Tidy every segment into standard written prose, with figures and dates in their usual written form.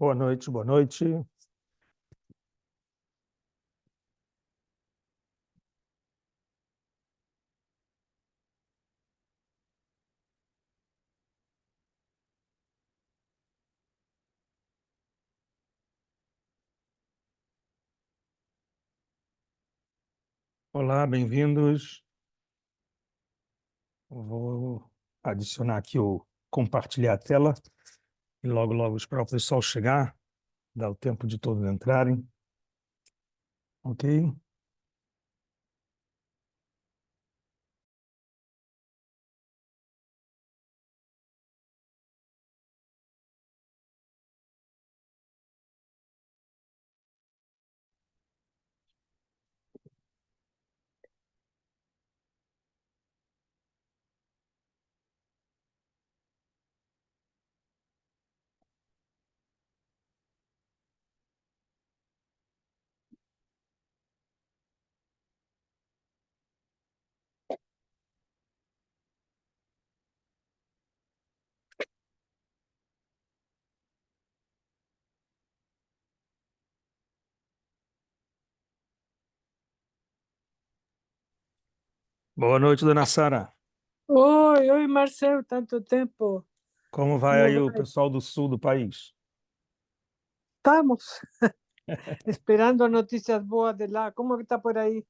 Boa noite, boa noite. Olá, bem-vindos. Vou adicionar aqui o compartilhar a tela e logo esperar o pessoal chegar, dar o tempo de todos entrarem. Ok? Boa noite, dona Sara. Oi, oi, Marcelo, tanto tempo. Como vai Como aí o vai? pessoal do sul do país? Estamos esperando notícias boas de lá. Como que está por aí?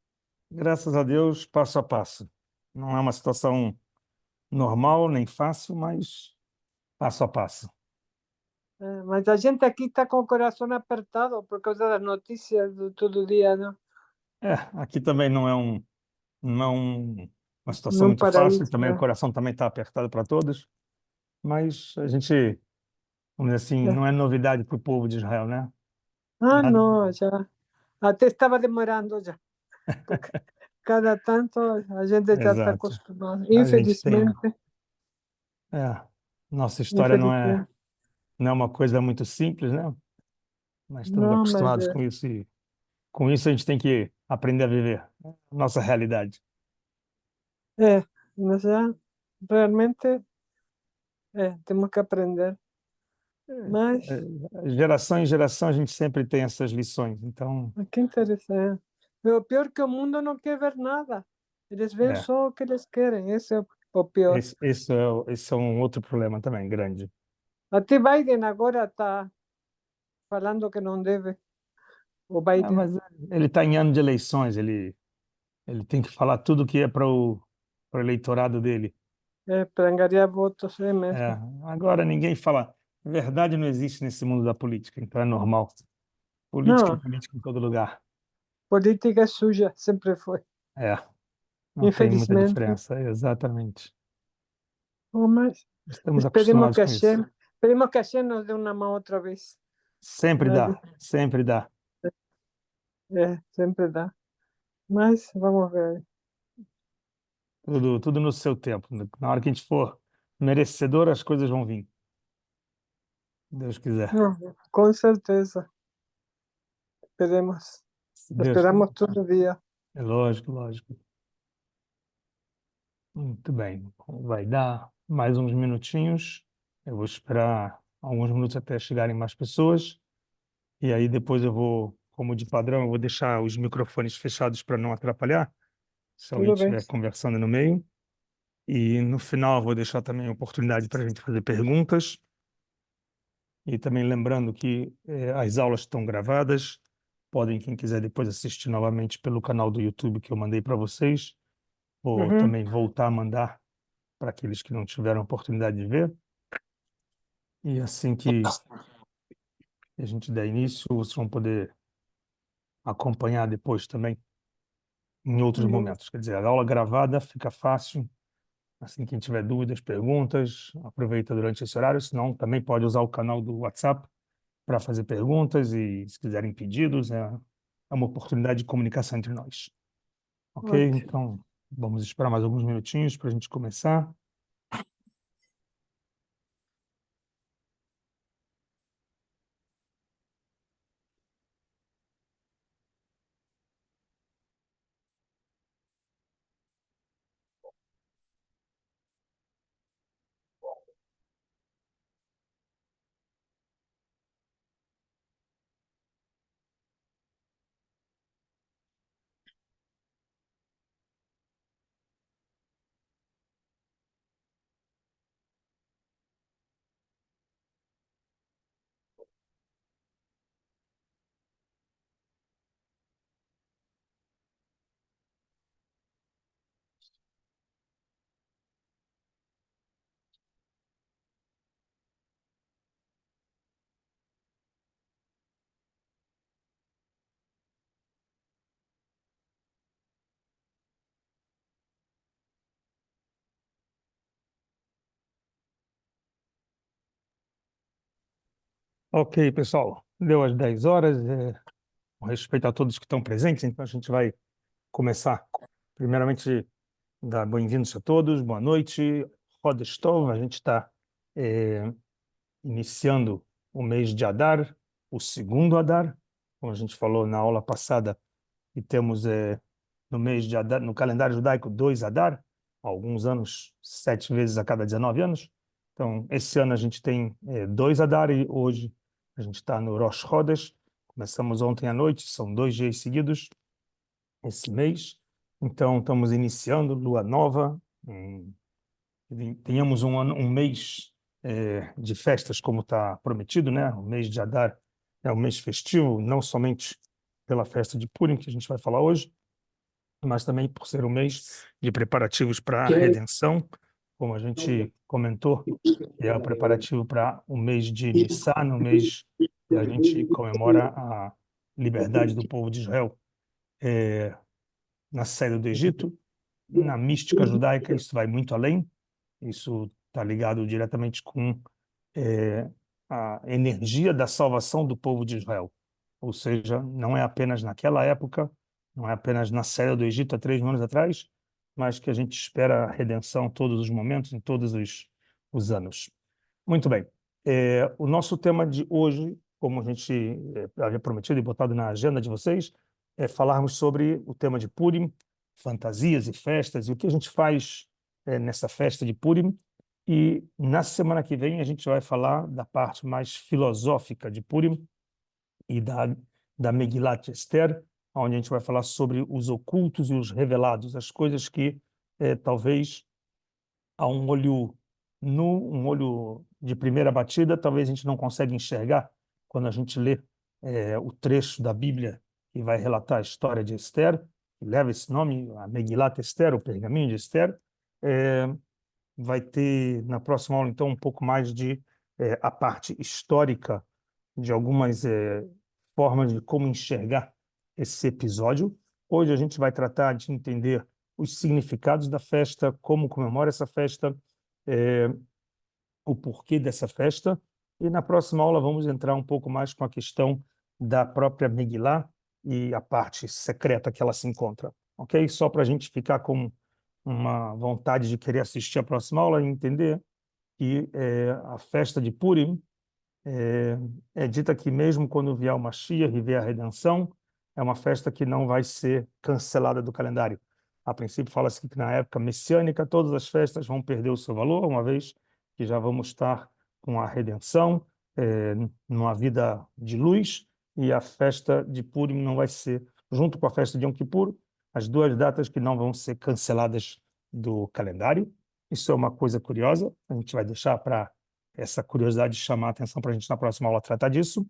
Graças a Deus, passo a passo. Não é uma situação normal nem fácil, mas passo a passo. Mas a gente aqui está com o coração apertado por causa das notícias do todo dia, não? É, aqui também não é uma situação Num muito fácil, paraíso, também o né? coração também está apertado para todos, mas a gente, vamos dizer assim, É. não é novidade para o povo de Israel, né? Ah, Nada. não, já. Até estava demorando já, porque cada tanto a gente já está Exato. acostumado. A gente tem, Infelizmente, é, nossa história infelizmente. não é uma coisa muito simples, né? Mas estamos Não, mas acostumados com isso e com isso a gente tem que aprender a viver nossa realidade. mas já realmente temos que aprender. Mas Geração em geração a gente sempre tem essas lições, então, que interessante. O pior que o mundo não quer ver nada. Eles veem é, só o que eles querem. Esse é o pior. esse é um outro problema também grande. Até Biden agora está falando que não deve. O Ah, Biden, mas ele está em ano de eleições, ele tem que falar tudo que é para o eleitorado dele. para angariar votos, é É, mesmo. agora ninguém fala. Verdade não existe nesse mundo da política, então é normal. Política é Não, política em todo lugar. política é suja, sempre foi. É, não tem muita Infelizmente. diferença, exatamente. Oh, mas Estamos acostumados com isso. esperemos que a Shem nos dê uma mão outra vez. Sempre Mas, dá, sempre dá. sempre dá. Mas vamos ver. Tudo no seu tempo. Na hora que a gente for merecedor, as coisas vão vir. Deus quiser. Não, com certeza. Esperemos. Se Deus quiser. Esperamos todo dia. É lógico, lógico. Muito bem. Vai dar mais uns minutinhos. Eu vou esperar alguns minutos até chegarem mais pessoas. E aí depois eu vou, como de padrão, eu vou deixar os microfones fechados para não atrapalhar, se alguém Tudo bem. estiver conversando no meio. E no final eu vou deixar também a oportunidade para a gente fazer perguntas. E também lembrando que as aulas estão gravadas. Podem, quem quiser, depois assistir novamente pelo canal do YouTube que eu mandei para vocês. Ou Uhum. também voltar a mandar para aqueles que não tiveram oportunidade de ver. E assim que a gente der início, vocês vão poder acompanhar depois também em outros Boa. momentos. Quer dizer, a aula gravada fica fácil. Assim, quem tiver dúvidas, perguntas, aproveita durante esse horário. Se não, também pode usar o canal do WhatsApp para fazer perguntas e, se quiserem pedidos, é uma oportunidade de comunicação entre nós. Ok? Ótimo. Então, vamos esperar mais alguns minutinhos para a gente começar. Ok, pessoal, deu as 10 horas, com respeito a todos que estão presentes, então a gente vai começar. Primeiramente, dar bem-vindos a todos, boa noite, Roda Tov, a gente está iniciando o mês de Adar, o segundo Adar, como a gente falou na aula passada, e temos no mês de Adar, no calendário judaico, 2 Adar, alguns anos, 7 vezes a cada 19 anos. Então, esse ano a gente tem 2 Adar e hoje a gente está no Rosh Chodesh. Começamos ontem à noite, são 2 dias seguidos esse mês. Então, estamos iniciando lua nova. Tenhamos um mês de festas, como está prometido, né? O mês de Adar é um mês festivo, não somente pela festa de Purim, que a gente vai falar hoje, mas também por ser um mês de preparativos para a redenção, como a gente comentou, que é o preparativo para o mês de Nissan, no mês que a gente comemora a liberdade do povo de Israel na saída do Egito. Na mística judaica, isso vai muito além, isso está ligado diretamente com a energia da salvação do povo de Israel. Ou seja, não é apenas naquela época, não é apenas na saída do Egito há 3 mil anos atrás, mas que a gente espera a redenção todos os momentos, em todos os anos. Muito bem. O nosso tema de hoje, como a gente havia prometido e botado na agenda de vocês, é falarmos sobre o tema de Purim, fantasias e festas, e o que a gente faz nessa festa de Purim. E na semana que vem a gente vai falar da parte mais filosófica de Purim e da Megilat Esther, onde a gente vai falar sobre os ocultos e os revelados, as coisas que talvez a um olho nu, um olho de primeira batida, talvez a gente não consiga enxergar quando a gente lê o trecho da Bíblia que vai relatar a história de Esther, que leva esse nome, a Megilat Esther, o pergaminho de Esther. Vai ter na próxima aula, então, um pouco mais de a parte histórica de algumas formas de como enxergar esse episódio. Hoje a gente vai tratar de entender os significados da festa, como comemora essa festa, o porquê dessa festa. E na próxima aula vamos entrar um pouco mais com a questão da própria Megilá e a parte secreta que ela se encontra, ok? Só para a gente ficar com uma vontade de querer assistir a próxima aula e entender que a festa de Purim é dita que mesmo quando vier o Mashiach e vier a redenção, é uma festa que não vai ser cancelada do calendário. A princípio fala-se que na época messiânica todas as festas vão perder o seu valor, uma vez que já vamos estar com a redenção, numa vida de luz, e a festa de Purim não vai ser, junto com a festa de Yom Kippur, as 2 datas que não vão ser canceladas do calendário. Isso é uma coisa curiosa, a gente vai deixar para essa curiosidade chamar a atenção para a gente na próxima aula tratar disso.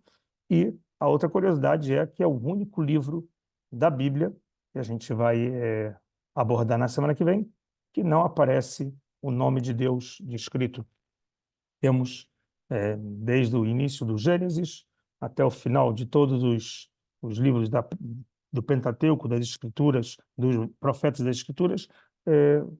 E a outra curiosidade é que é o único livro da Bíblia que a gente vai abordar na semana que vem, que não aparece o nome de Deus descrito. Temos, desde o início do Gênesis até o final de todos os livros do Pentateuco, das Escrituras, dos profetas das Escrituras,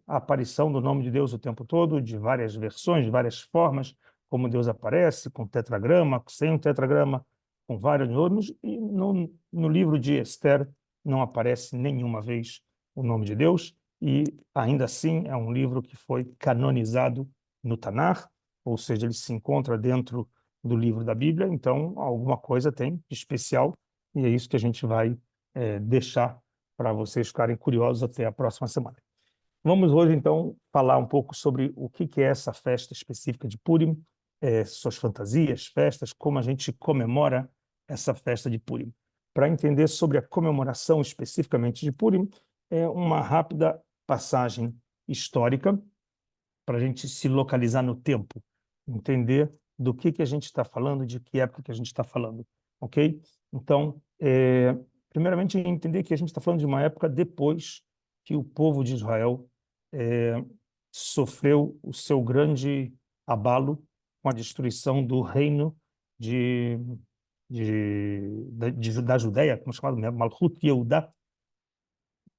a aparição do nome de Deus o tempo todo, de várias versões, de várias formas, como Deus aparece, com tetragrama, sem um tetragrama, com vários nomes, e no livro de Esther não aparece nenhuma vez o nome de Deus, e ainda assim é um livro que foi canonizado no Tanar, ou seja, ele se encontra dentro do livro da Bíblia, então alguma coisa tem de especial, e é isso que a gente vai deixar para vocês ficarem curiosos até a próxima semana. Vamos hoje, então, falar um pouco sobre o que é essa festa específica de Purim, suas fantasias, festas, como a gente comemora essa festa de Purim. Para entender sobre a comemoração especificamente de Purim, uma rápida passagem histórica para a gente se localizar no tempo, entender do que a gente está falando, de que época que a gente está falando, ok? Então, primeiramente, entender que a gente está falando de uma época depois que o povo de Israel sofreu o seu grande abalo com a destruição do reino de, da Judéia, como é chamado, né? Malchut Yehudá,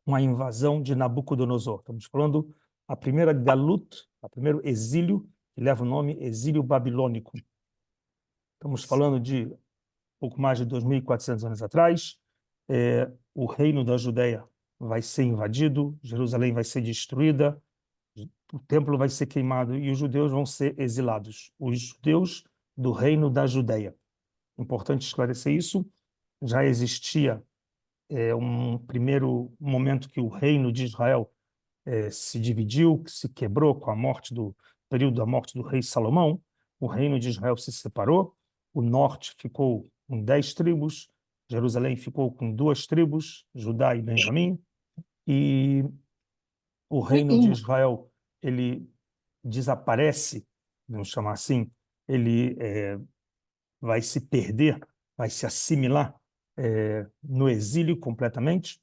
com a invasão de Nabucodonosor. Estamos falando a primeira galut, o primeiro exílio, que leva o nome exílio babilônico. Estamos falando de pouco mais de 2.400 anos atrás. O reino da Judéia vai ser invadido, Jerusalém vai ser destruída, o templo vai ser queimado e os judeus vão ser exilados. Os judeus do reino da Judéia. Importante esclarecer isso. Já existia um primeiro momento que o reino de Israel se dividiu, se quebrou com a morte do período da morte do rei Salomão. O reino de Israel se separou. O norte ficou com 10 tribos, Jerusalém ficou com 2 tribos, Judá e Benjamim. E o reino de Israel ele desaparece, vamos chamar assim, ele vai se perder, vai se assimilar no exílio completamente,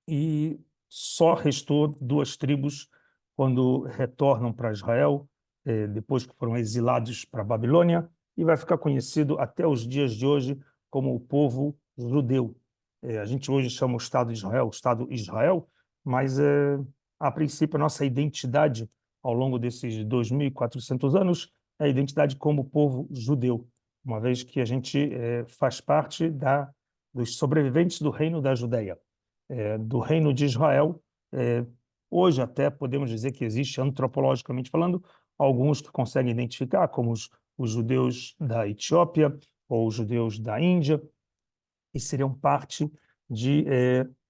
e só restou 2 tribos quando retornam para Israel, depois que foram exilados para a Babilônia, e vai ficar conhecido até os dias de hoje como o povo judeu. A gente hoje chama o Estado de Israel, o Estado Israel, mas a princípio a nossa identidade ao longo desses 2.400 anos é a identidade como povo judeu, uma vez que a gente faz parte dos sobreviventes do reino da Judéia. Do reino de Israel. Hoje até podemos dizer que existe, antropologicamente falando, alguns que conseguem identificar, como os judeus da Etiópia ou os judeus da Índia, e seriam parte de,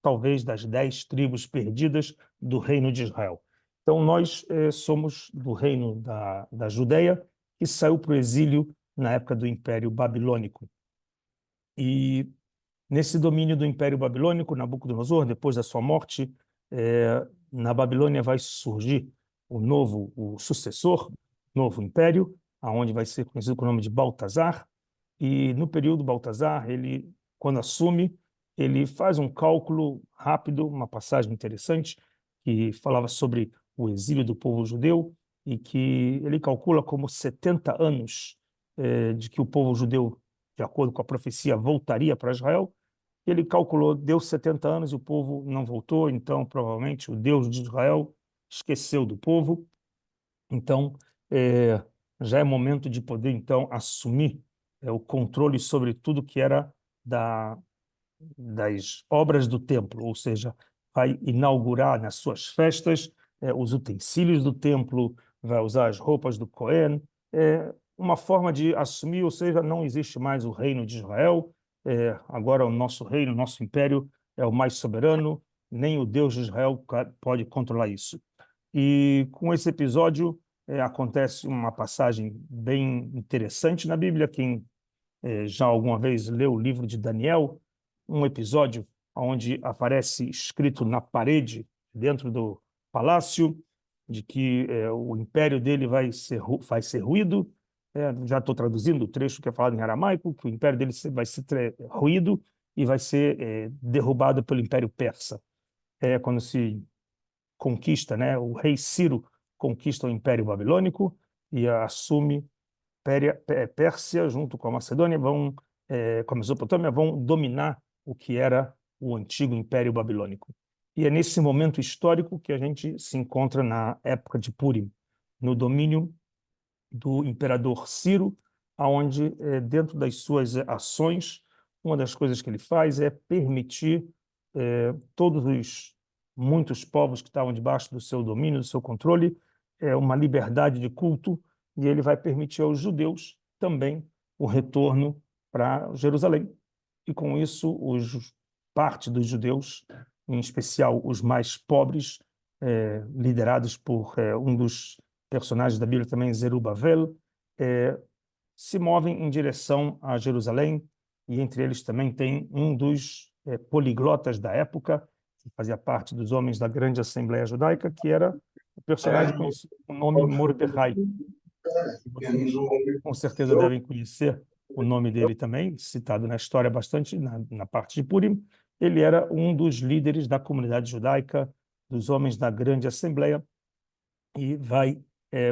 talvez, das 10 tribos perdidas do reino de Israel. Então, nós somos do reino da Judéia, que saiu para o exílio na época do Império Babilônico. E nesse domínio do Império Babilônico, Nabucodonosor, depois da sua morte, na Babilônia vai surgir o sucessor, novo império, aonde vai ser conhecido com o nome de Baltazar. E no período Baltazar, ele, quando assume, ele faz um cálculo rápido, uma passagem interessante, que falava sobre o exílio do povo judeu e que ele calcula como 70 anos de que o povo judeu, de acordo com a profecia, voltaria para Israel. Ele calculou, deu 70 anos e o povo não voltou, então provavelmente o Deus de Israel esqueceu do povo. Então, já é momento de poder, então, assumir o controle sobre tudo que era das obras do templo, ou seja, vai inaugurar nas suas festas os utensílios do templo, vai usar as roupas do Cohen, uma forma de assumir, ou seja, não existe mais o reino de Israel, agora o nosso reino, o nosso império é o mais soberano, nem o Deus de Israel pode controlar isso. E com esse episódio acontece uma passagem bem interessante na Bíblia. Quem já alguma vez leu o livro de Daniel, um episódio onde aparece escrito na parede, dentro do palácio, de que o império dele vai ser ruído. Já estou traduzindo o trecho que é falado em aramaico, que o império dele vai ser ruído e vai ser derrubado pelo Império Persa. Quando se conquista, né, o rei Ciro conquista o Império Babilônico e assume Pérsia, junto com a Macedônia, com a Mesopotâmia, vão dominar o que era o antigo Império Babilônico. E é nesse momento histórico que a gente se encontra na época de Purim, no domínio do imperador Ciro, onde, dentro das suas ações, uma das coisas que ele faz é permitir muitos povos que estavam debaixo do seu domínio, do seu controle, uma liberdade de culto, e ele vai permitir aos judeus também o retorno para Jerusalém. E com isso, parte dos judeus, em especial os mais pobres, liderados por um dos personagens da Bíblia também, Zerubabel, se movem em direção a Jerusalém, e entre eles também tem um dos poliglotas da época, que fazia parte dos homens da grande Assembleia Judaica, que era o personagem conhecido com o nome Mordecai. Vocês com certeza devem conhecer o nome dele também, citado na história bastante, na parte de Purim. Ele era um dos líderes da comunidade judaica, dos homens da grande Assembleia, e vai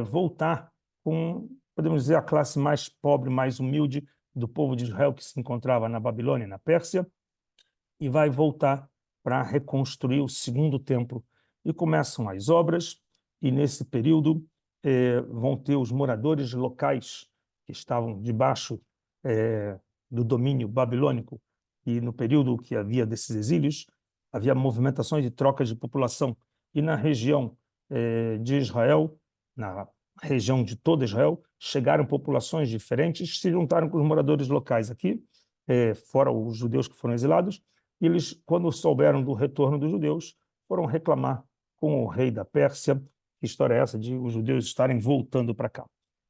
voltar com, podemos dizer, a classe mais pobre, mais humilde do povo de Israel que se encontrava na Babilônia, na Pérsia, e vai voltar para reconstruir o segundo templo. E começam as obras, e nesse período vão ter os moradores locais que estavam debaixo do domínio babilônico, e no período que havia desses exílios, havia movimentações de trocas de população. E na região de Israel, na região de todo Israel, chegaram populações diferentes, se juntaram com os moradores locais aqui, fora os judeus que foram exilados, e eles, quando souberam do retorno dos judeus, foram reclamar com o rei da Pérsia. Que história é essa de os judeus estarem voltando para cá?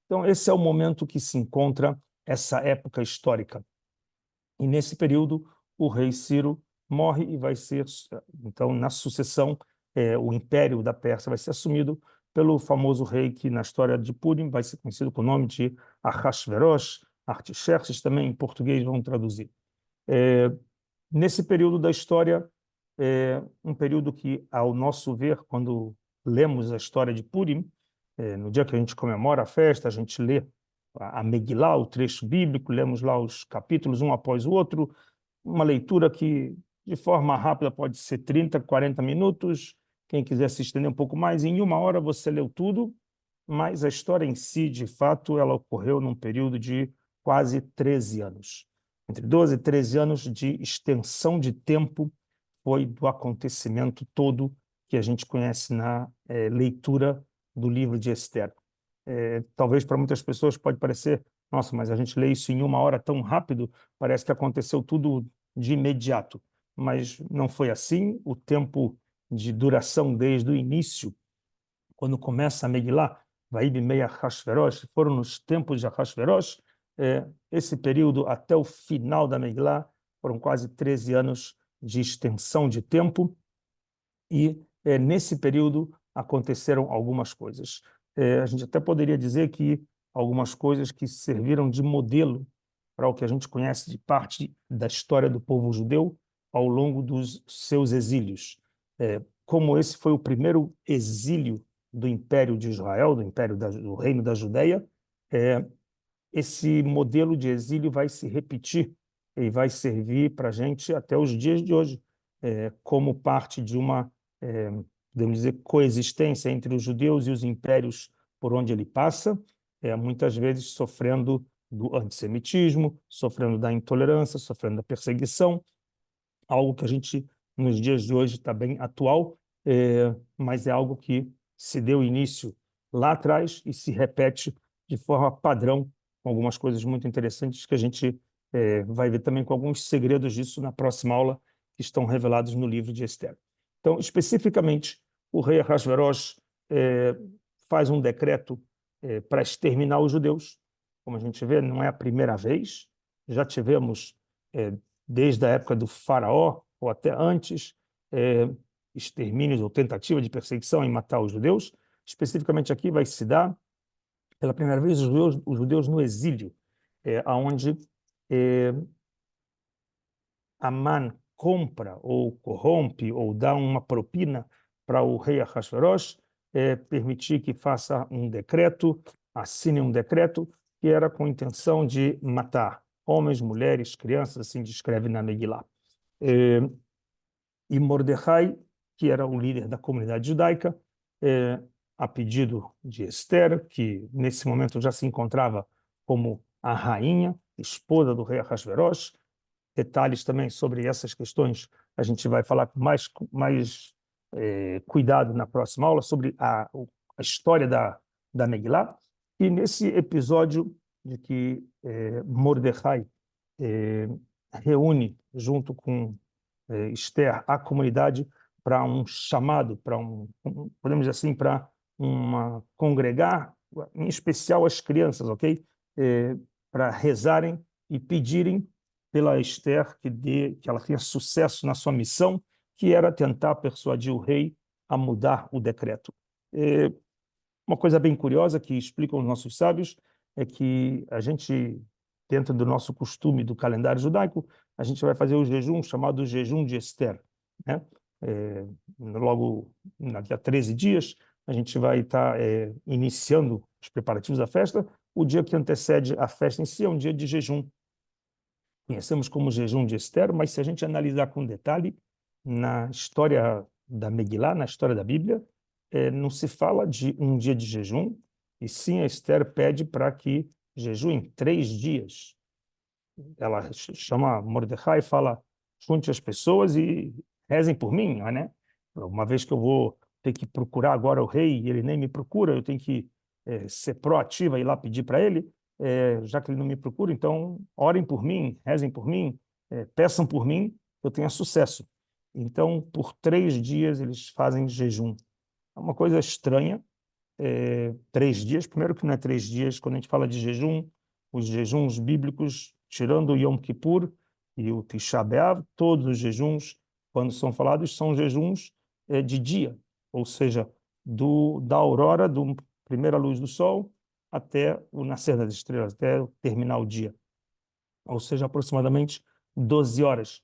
Então, esse é o momento que se encontra essa época histórica. E nesse período, o rei Ciro morre e vai ser, então, na sucessão, o império da Pérsia vai ser assumido pelo famoso rei que, na história de Purim, vai ser conhecido com o nome de Ahasverosh, Artaxerxes, também em português vão traduzir. Nesse período da história, um período que, ao nosso ver, quando lemos a história de Purim, no dia que a gente comemora a festa, a gente lê a Megilá, o trecho bíblico, lemos lá os capítulos um após o outro, uma leitura que, de forma rápida, pode ser 30, 40 minutos, quem quiser se estender um pouco mais, em uma hora você leu tudo, mas a história em si, de fato, ela ocorreu num período de quase 13 anos. Entre 12 e 13 anos de extensão de tempo foi do acontecimento todo que a gente conhece na leitura do livro de Ester. Talvez para muitas pessoas pode parecer, nossa, mas a gente lê isso em uma hora tão rápido, parece que aconteceu tudo de imediato. Mas não foi assim. O tempo de duração desde o início, quando começa a Megilá, Vaib Meia Hashverosh, foram nos tempos de Hashverosh, esse período até o final da Megilá foram quase 13 anos de extensão de tempo, e nesse período aconteceram algumas coisas. A gente até poderia dizer que algumas coisas que serviram de modelo para o que a gente conhece de parte da história do povo judeu ao longo dos seus exílios. Como esse foi o primeiro exílio do Império de Israel, do Reino da Judéia, esse modelo de exílio vai se repetir e vai servir para a gente até os dias de hoje, como parte de uma, podemos dizer, coexistência entre os judeus e os impérios por onde ele passa, muitas vezes sofrendo do antissemitismo, sofrendo da intolerância, sofrendo da perseguição, algo que a gente, nos dias de hoje, está bem atual, mas é algo que se deu início lá atrás e se repete de forma padrão, com algumas coisas muito interessantes que a gente vai ver também com alguns segredos disso na próxima aula, que estão revelados no livro de Ester. Então, especificamente, o rei Ahasverosh faz um decreto para exterminar os judeus. Como a gente vê, não é a primeira vez, já tivemos, desde a época do faraó, ou até antes, extermínios ou tentativa de perseguição em matar os judeus. Especificamente aqui vai se dar, pela primeira vez, os judeus no exílio, onde Amã compra ou corrompe ou dá uma propina para o rei Ahasverosh, permitir que faça um decreto, assine um decreto, que era com a intenção de matar homens, mulheres, crianças, assim descreve na Megilá. E Mordecai, que era o líder da comunidade judaica, a pedido de Ester, que nesse momento já se encontrava como a rainha, esposa do rei Ahasverosh. Detalhes também sobre essas questões a gente vai falar com mais cuidado na próxima aula, sobre a história da Megilá. E nesse episódio de que Mordecai reúne, junto com Esther, a comunidade para um chamado, podemos dizer assim, para congregar, em especial as crianças, ok? Para rezarem e pedirem pela Esther que ela tenha sucesso na sua missão, que era tentar persuadir o rei a mudar o decreto. Uma coisa bem curiosa que explicam os nossos sábios é que a gente, dentro do nosso costume do calendário judaico, a gente vai fazer o jejum chamado jejum de Esther, né? Logo daqui a 13 dias, a gente vai estar iniciando os preparativos da festa. O dia que antecede a festa em si é um dia de jejum. Conhecemos como jejum de Esther, mas se a gente analisar com detalhe, na história da Megilá, na história da Bíblia, não se fala de um dia de jejum, e sim a Esther pede para que jejuem 3 dias. ela chama Mordecai e fala: junte as pessoas e rezem por mim, né? Uma vez que eu vou ter que procurar agora o rei e ele nem me procura, eu tenho que ser proativa e ir lá pedir para ele, já que ele não me procura, então orem por mim, rezem por mim, peçam por mim, que eu tenha sucesso. Então, por 3 dias eles fazem jejum. É uma coisa estranha, 3 dias. Primeiro que não é 3 dias, quando a gente fala de jejum, os jejuns bíblicos, tirando o Yom Kippur e o Tisha B'Av, todos os jejuns, quando são falados, são jejuns de dia, ou seja, da aurora, da primeira luz do sol, até o nascer das estrelas, até terminar o dia, ou seja, aproximadamente 12 horas.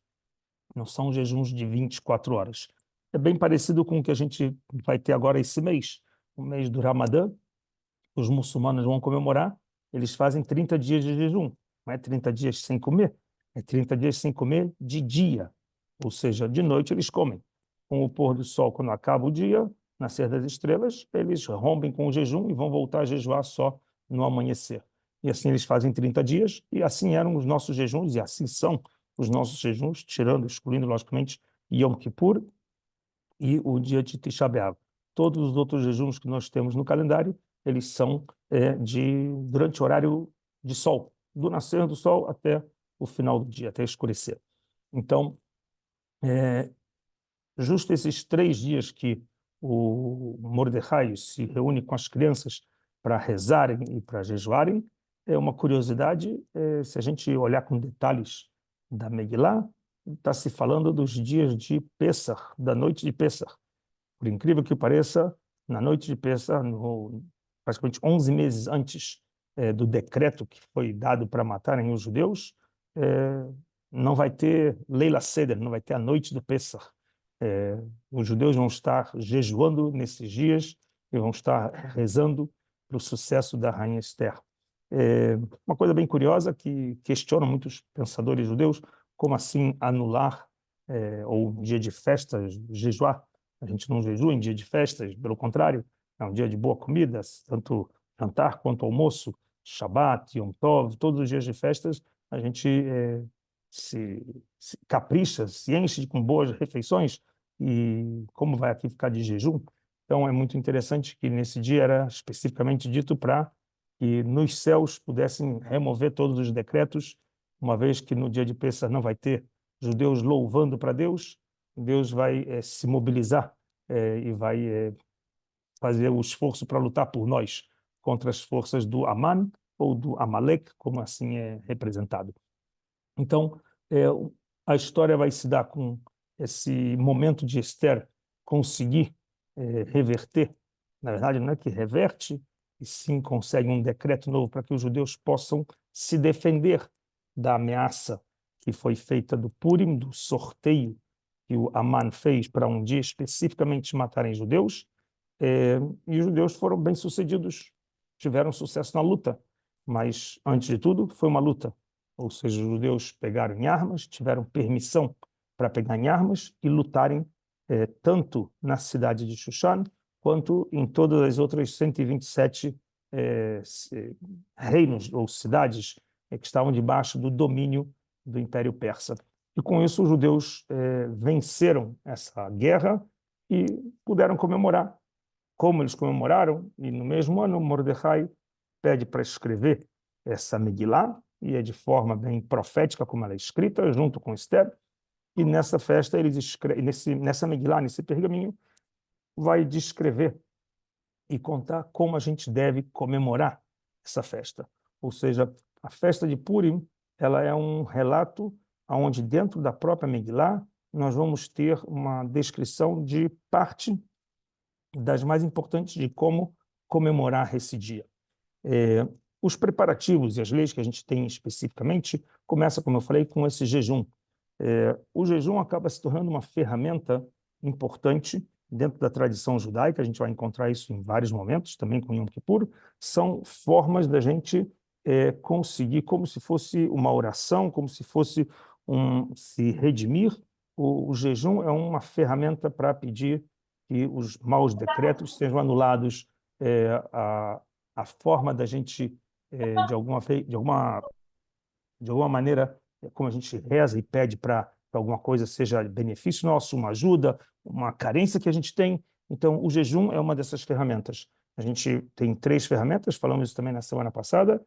Não são jejuns de 24 horas. É bem parecido com o que a gente vai ter agora esse mês, o mês do Ramadã. Os muçulmanos vão comemorar, eles fazem 30 dias de jejum. Não é 30 dias sem comer, é 30 dias sem comer de dia. Ou seja, de noite eles comem. Com o pôr do sol, quando acaba o dia, nascer das estrelas, eles rompem com o jejum e vão voltar a jejuar só no amanhecer. E assim eles fazem 30 dias, e assim eram os nossos jejuns, e assim são os nossos jejuns, excluindo, logicamente, Yom Kippur e o dia de Tisha B'Av. Todos os outros jejuns que nós temos no calendário, eles são durante o horário de sol, do nascer do sol até o final do dia, até escurecer. Então, justo esses 3 dias que o Mordecai se reúne com as crianças para rezarem e para jejuarem, é uma curiosidade, se a gente olhar com detalhes da Megilá, está se falando dos dias de Pessah, da noite de Pessah. Por incrível que pareça, na noite de Pessah, praticamente 11 meses antes do decreto que foi dado para matarem os judeus, não vai ter Leila Seder, não vai ter a noite do Pessah. Os judeus vão estar jejuando nesses dias e vão estar rezando para o sucesso da rainha Esther. Uma coisa bem curiosa que questionam muitos pensadores judeus, como assim anular ou dia de festas, jejuar? A gente não jejua em dia de festas, pelo contrário, é um dia de boa comida, tanto jantar quanto almoço, Shabat, Yom Tov, todos os dias de festas, a gente se capricha, se enche com boas refeições, e como vai aqui ficar de jejum? Então é muito interessante que nesse dia era especificamente dito para que nos céus pudessem remover todos os decretos, uma vez que no dia de Pêssar não vai ter judeus louvando para Deus, Deus vai se mobilizar e vai fazer o esforço para lutar por nós contra as forças do Aman ou do Amalek, como assim é representado. Então, é, a história vai se dar com esse momento de Esther conseguir reverter. Na verdade, não é que reverte, e sim consegue um decreto novo para que os judeus possam se defender da ameaça que foi feita do Purim, do sorteio que o Aman fez para um dia especificamente matarem judeus. E os judeus foram bem-sucedidos, tiveram sucesso na luta. Mas, antes de tudo, foi uma luta. Ou seja, os judeus pegaram em armas, tiveram permissão para pegar em armas e lutarem tanto na cidade de Shushan, quanto em todas as outras 127 reinos ou cidades que estavam debaixo do domínio do Império Persa. E com isso os judeus venceram essa guerra e puderam comemorar. Como eles comemoraram, e no mesmo ano Mordecai pede para escrever essa Megilá, e é de forma bem profética como ela é escrita, junto com Esther, e nessa festa, eles escrevem, nessa Megilá, nesse pergaminho, vai descrever e contar como a gente deve comemorar essa festa. Ou seja, a festa de Purim, ela é um relato onde dentro da própria Megilá nós vamos ter uma descrição de parte das mais importantes de como comemorar esse dia. Os preparativos e as leis que a gente tem especificamente começa, como eu falei, com esse jejum. O jejum acaba se tornando uma ferramenta importante dentro da tradição judaica, a gente vai encontrar isso em vários momentos, também com Yom Kippur, são formas da gente conseguir, como se fosse uma oração, como se fosse se redimir. O jejum é uma ferramenta para pedir que os maus decretos sejam anulados, a forma da gente, de alguma de alguma maneira, como a gente reza e pede para alguma coisa seja benefício nosso, uma ajuda, uma carência que a gente tem. Então, o jejum é uma dessas ferramentas. A gente tem 3 ferramentas, falamos isso também na semana passada.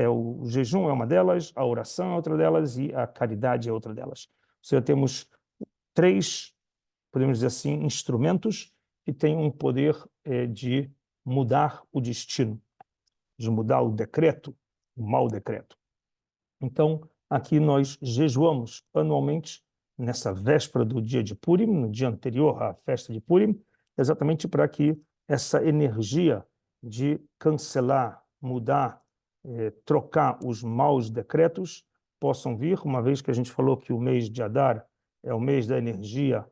O jejum é uma delas, a oração é outra delas e a caridade é outra delas. Ou seja, temos 3, podemos dizer assim, instrumentos que têm um poder de mudar o destino, de mudar o decreto, o mau decreto. Então, aqui nós jejuamos anualmente, nessa véspera do dia de Purim, no dia anterior à festa de Purim, exatamente para que essa energia de cancelar, mudar, trocar os maus decretos possam vir, uma vez que a gente falou que o mês de Adar é o mês da energia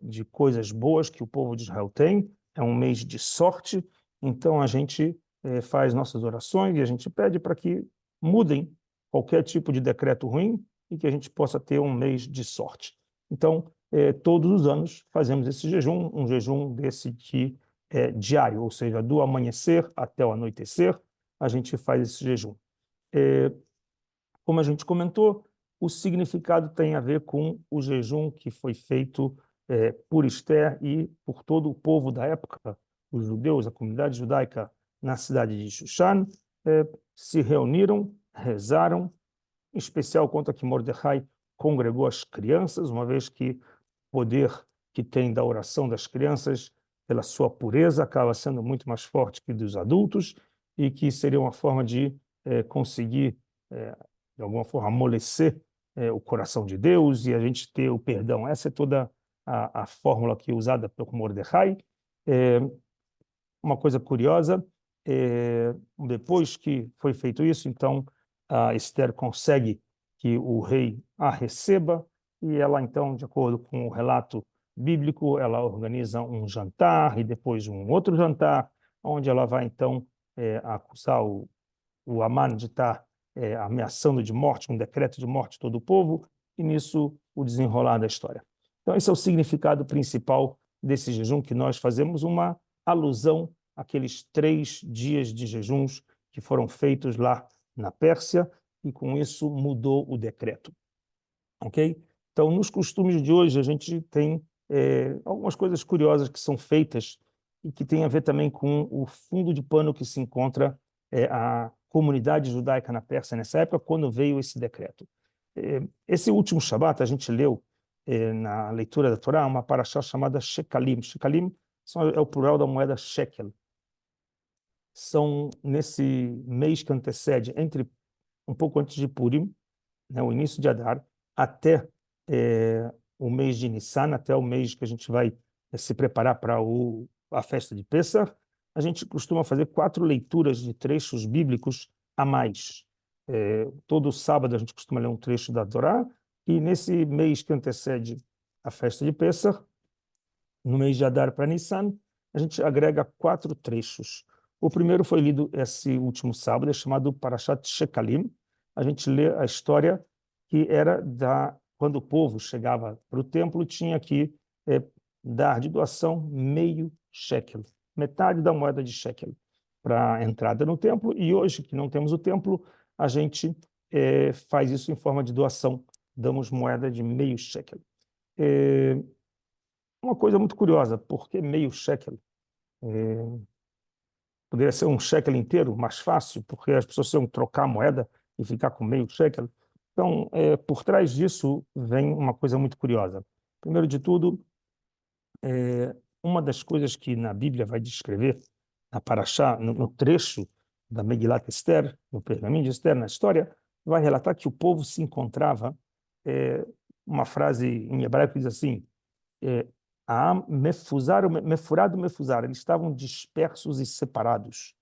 de coisas boas que o povo de Israel tem, é um mês de sorte, então a gente faz nossas orações e a gente pede para que mudem qualquer tipo de decreto ruim e que a gente possa ter um mês de sorte. Então, todos os anos fazemos esse jejum, um jejum desse que é diário, ou seja, do amanhecer até o anoitecer, a gente faz esse jejum. Como a gente comentou, o significado tem a ver com o jejum que foi feito por Esther e por todo o povo da época, os judeus, a comunidade judaica na cidade de Shushan, se reuniram, rezaram, em especial conta que Mordecai congregou as crianças, uma vez que o poder que tem da oração das crianças, pela sua pureza, acaba sendo muito mais forte que dos adultos, e que seria uma forma de conseguir, de alguma forma, amolecer o coração de Deus e a gente ter o perdão. Essa é toda a fórmula que é usada por Mordecai. Uma coisa curiosa, depois que foi feito isso, então a Esther consegue que o rei a receba e ela então, de acordo com o relato bíblico, ela organiza um jantar e depois um outro jantar, onde ela vai então acusar o Aman de estar ameaçando de morte, um decreto de morte todo o povo, e nisso o desenrolar da história. Então esse é o significado principal desse jejum que nós fazemos, uma alusão àqueles 3 dias de jejuns que foram feitos lá na Pérsia, e com isso mudou o decreto. Ok? Então, nos costumes de hoje, a gente tem algumas coisas curiosas que são feitas e que tem a ver também com o fundo de pano que se encontra a comunidade judaica na Pérsia nessa época, quando veio esse decreto. Esse último Shabat, a gente leu na leitura da Torá uma paraxá chamada Shekalim. Shekalim é o plural da moeda shekel. São nesse mês que antecede, um pouco antes de Purim, né, o início de Adar, até o mês de Nissan, até o mês que a gente vai se preparar para a festa de Pessah, a gente costuma fazer 4 leituras de trechos bíblicos a mais. Todo sábado a gente costuma ler um trecho da Torá, e nesse mês que antecede a festa de Pessah, no mês de Adar para Nissan, a gente agrega 4 trechos. O primeiro foi lido esse último sábado, é chamado Parashat Shekalim. A gente lê a história que era quando o povo chegava para o templo, tinha que dar de doação meio shekel, metade da moeda de shekel, para a entrada no templo. E hoje, que não temos o templo, a gente faz isso em forma de doação, damos moeda de meio shekel. Uma coisa muito curiosa, por que meio shekel? Poderia ser um shekel inteiro, mais fácil, porque as pessoas iam trocar a moeda e ficar com meio shekel. Então, por trás disso vem uma coisa muito curiosa. Primeiro de tudo, uma das coisas que na Bíblia vai descrever, na Parashá, no trecho da Megilat Esther, no pergaminho de Esther, na história, vai relatar que o povo se encontrava, uma frase em hebraico que diz assim, mefurado, eles estavam dispersos e separados,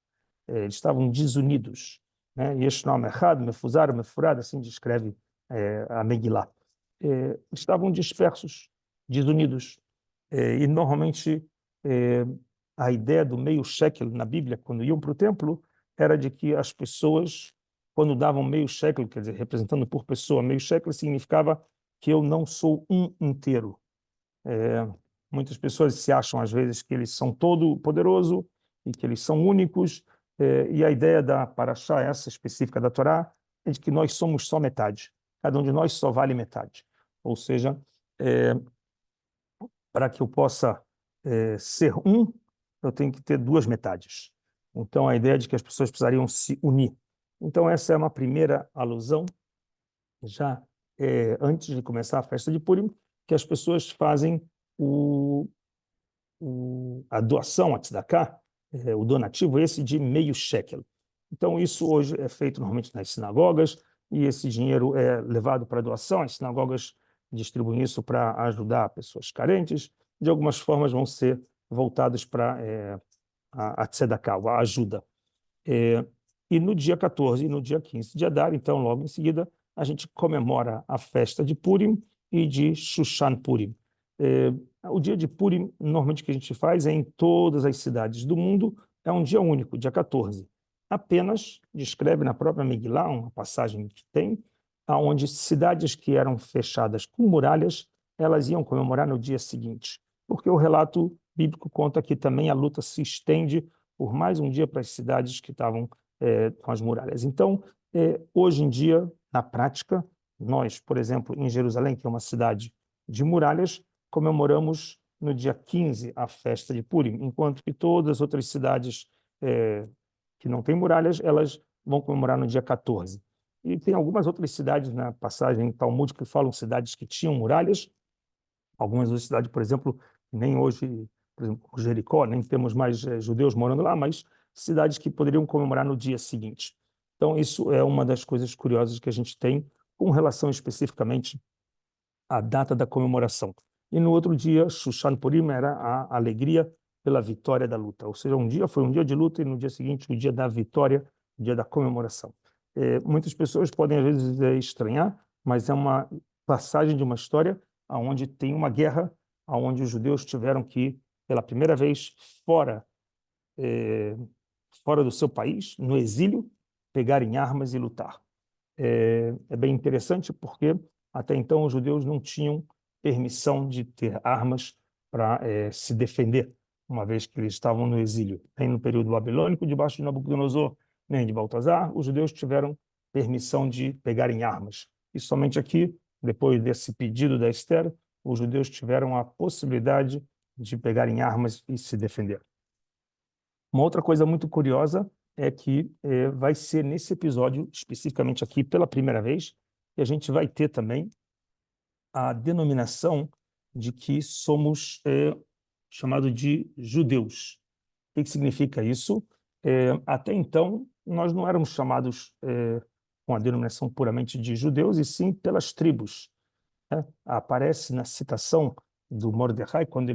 eles estavam desunidos, né? Yeshnam echad, mefuzar, mefurado, assim descreve a Megilá. Estavam dispersos, desunidos, e normalmente a ideia do meio shekel na Bíblia, quando iam para o templo, era de que as pessoas, quando davam meio shekel, quer dizer, representando por pessoa meio shekel, significava que eu não sou um inteiro. Muitas pessoas se acham, às vezes, que eles são todo-poderoso e que eles são únicos, e a ideia da Parashá, essa específica da Torá, é de que nós somos só metade. Cada um de nós só vale metade. Ou seja, para que eu possa ser um, eu tenho que ter duas metades. Então, a ideia de que as pessoas precisariam se unir. Então, essa é uma primeira alusão, já antes de começar a festa de Purim, que as pessoas fazem a doação, a tzedakah, o donativo, esse de meio shekel. Então, isso hoje é feito normalmente nas sinagogas, e esse dinheiro é levado para doação. As sinagogas distribuem isso para ajudar pessoas carentes. De algumas formas, vão ser voltados para a tzedakah, a ajuda. E no dia 14 e no dia 15 de Adar, então, logo em seguida, a gente comemora a festa de Purim e de Shushan Purim. O dia de Purim, normalmente, o que a gente faz é em todas as cidades do mundo, é um dia único, dia 14. Apenas descreve na própria Megilá, uma passagem que tem, onde cidades que eram fechadas com muralhas, elas iam comemorar no dia seguinte, porque o relato bíblico conta que também a luta se estende por mais um dia para as cidades que estavam com as muralhas. Então, hoje em dia, na prática, nós, por exemplo, em Jerusalém, que é uma cidade de muralhas, comemoramos no dia 15 a festa de Purim, enquanto que todas as outras cidades que não têm muralhas, elas vão comemorar no dia 14. E tem algumas outras cidades na passagem talmúdica que falam cidades que tinham muralhas. Algumas outras cidades, por exemplo, nem hoje, por exemplo, Jericó, nem temos mais judeus morando lá, mas cidades que poderiam comemorar no dia seguinte. Então, isso é uma das coisas curiosas que a gente tem com relação especificamente à data da comemoração. E no outro dia, Shushan Purim era a alegria pela vitória da luta. Ou seja, um dia foi um dia de luta e no dia seguinte o dia da vitória, o dia da comemoração. Muitas pessoas podem às vezes estranhar, mas é uma passagem de uma história onde tem uma guerra, onde os judeus tiveram que ir pela primeira vez fora do seu país, no exílio, pegarem armas e lutar. É bem interessante porque até então os judeus não tinham permissão de ter armas para se defender, uma vez que eles estavam no exílio. Nem no período babilônico, debaixo de Nabucodonosor, nem de Baltazar, os judeus tiveram permissão de pegarem armas. E somente aqui, depois desse pedido da Esther, os judeus tiveram a possibilidade de pegarem armas e se defender. Uma outra coisa muito curiosa é que vai ser nesse episódio, especificamente aqui, pela primeira vez, que a gente vai ter também a denominação de que somos chamados de judeus. O que significa isso? Até então, nós não éramos chamados com a denominação puramente de judeus, e sim pelas tribos. Aparece na citação do Mordecai, quando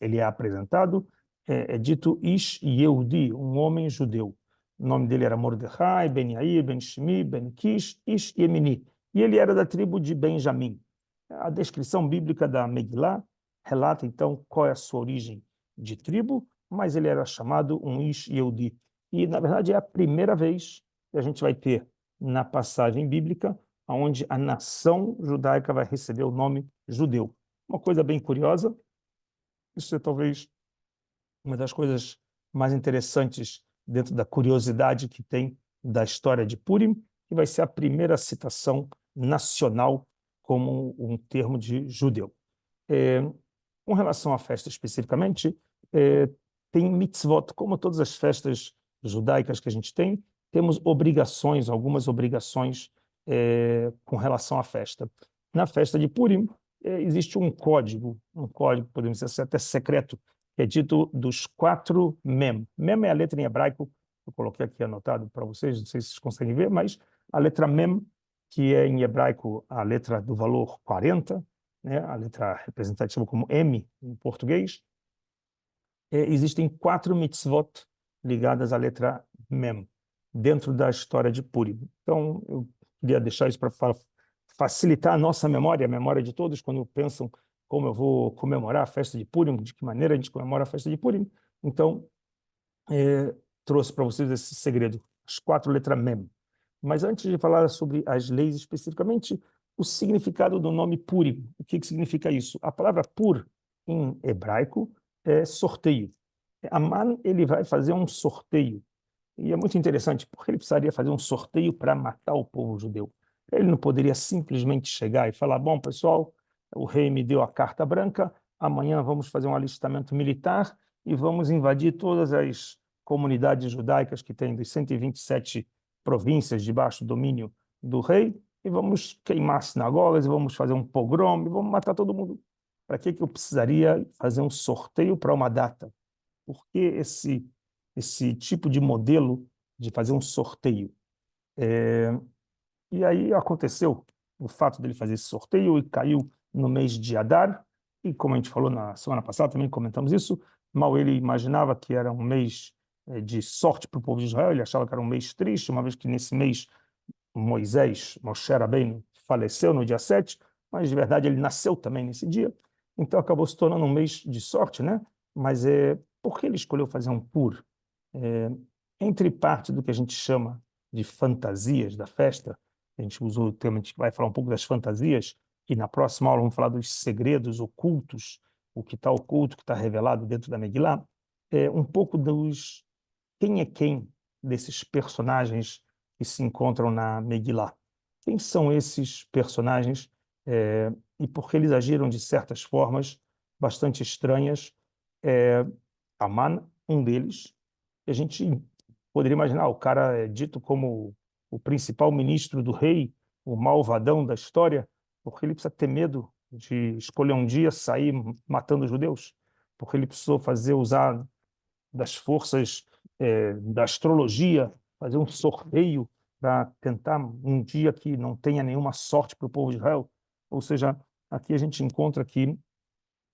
ele é apresentado, é dito Ish Yehudi, um homem judeu. O nome dele era Mordecai, Ben Yair, Ben Shimi, Ben Kish, Ish Yemini. E ele era da tribo de Benjamim. A descrição bíblica da Megilá relata, então, qual é a sua origem de tribo, mas ele era chamado um Ish Yehudi. E, na verdade, é a primeira vez que a gente vai ter na passagem bíblica onde a nação judaica vai receber o nome judeu. Uma coisa bem curiosa, isso é talvez uma das coisas mais interessantes dentro da curiosidade que tem da história de Purim, que vai ser a primeira citação nacional como um termo de judeu. Com relação à festa especificamente, tem mitzvot, como todas as festas judaicas que a gente tem, temos obrigações, algumas obrigações com relação à festa. Na festa de Purim, existe um código, podemos dizer assim, até secreto, que é dito dos 4 mem. Mem é a letra em hebraico, eu coloquei aqui anotado para vocês, não sei se vocês conseguem ver, mas a letra mem, que é em hebraico a letra do valor 40, né, a letra representativa como M em português, existem 4 mitzvot ligadas à letra mem, dentro da história de Purim. Então, eu queria deixar isso para facilitar a nossa memória, a memória de todos, quando pensam como eu vou comemorar a festa de Purim, de que maneira a gente comemora a festa de Purim. Então, trouxe para vocês esse segredo, as 4 letras mem. Mas antes de falar sobre as leis especificamente, o significado do nome Purim. O que significa isso? A palavra pur, em hebraico, é sorteio. Aman, ele vai fazer um sorteio. E é muito interessante, porque ele precisaria fazer um sorteio para matar o povo judeu. Ele não poderia simplesmente chegar e falar: bom, pessoal, o rei me deu a carta branca, amanhã vamos fazer um alistamento militar e vamos invadir todas as comunidades judaicas que tem dos 127 províncias debaixo do domínio do rei, e vamos queimar sinagogas, e vamos fazer um pogrom, e vamos matar todo mundo. Para que eu precisaria fazer um sorteio para uma data? Por que esse tipo de modelo de fazer um sorteio? E aí aconteceu o fato dele fazer esse sorteio e caiu no mês de Adar, e como a gente falou na semana passada, também comentamos isso, mal ele imaginava que era um mês de sorte para o povo de Israel, ele achava que era um mês triste, uma vez que nesse mês Moshe Rabbeinu, faleceu no dia 7, mas de verdade ele nasceu também nesse dia, então acabou se tornando um mês de sorte, né? Mas por que ele escolheu fazer um pur? É, entre parte do que a gente chama de fantasias da festa, a gente usou o termo, a gente vai falar um pouco das fantasias, e na próxima aula vamos falar dos segredos ocultos, o que está oculto, o que está revelado dentro da Megilá, um pouco dos quem é quem desses personagens que se encontram na Megilá. Quem são esses personagens e por que eles agiram de certas formas bastante estranhas? Aman, um deles, e a gente poderia imaginar, o cara é dito como o principal ministro do rei, o malvadão da história, porque ele precisa ter medo de escolher um dia sair matando os judeus, porque ele precisou usar das forças da astrologia, fazer um sorteio para tentar um dia que não tenha nenhuma sorte para o povo de Israel. Ou seja, aqui a gente encontra que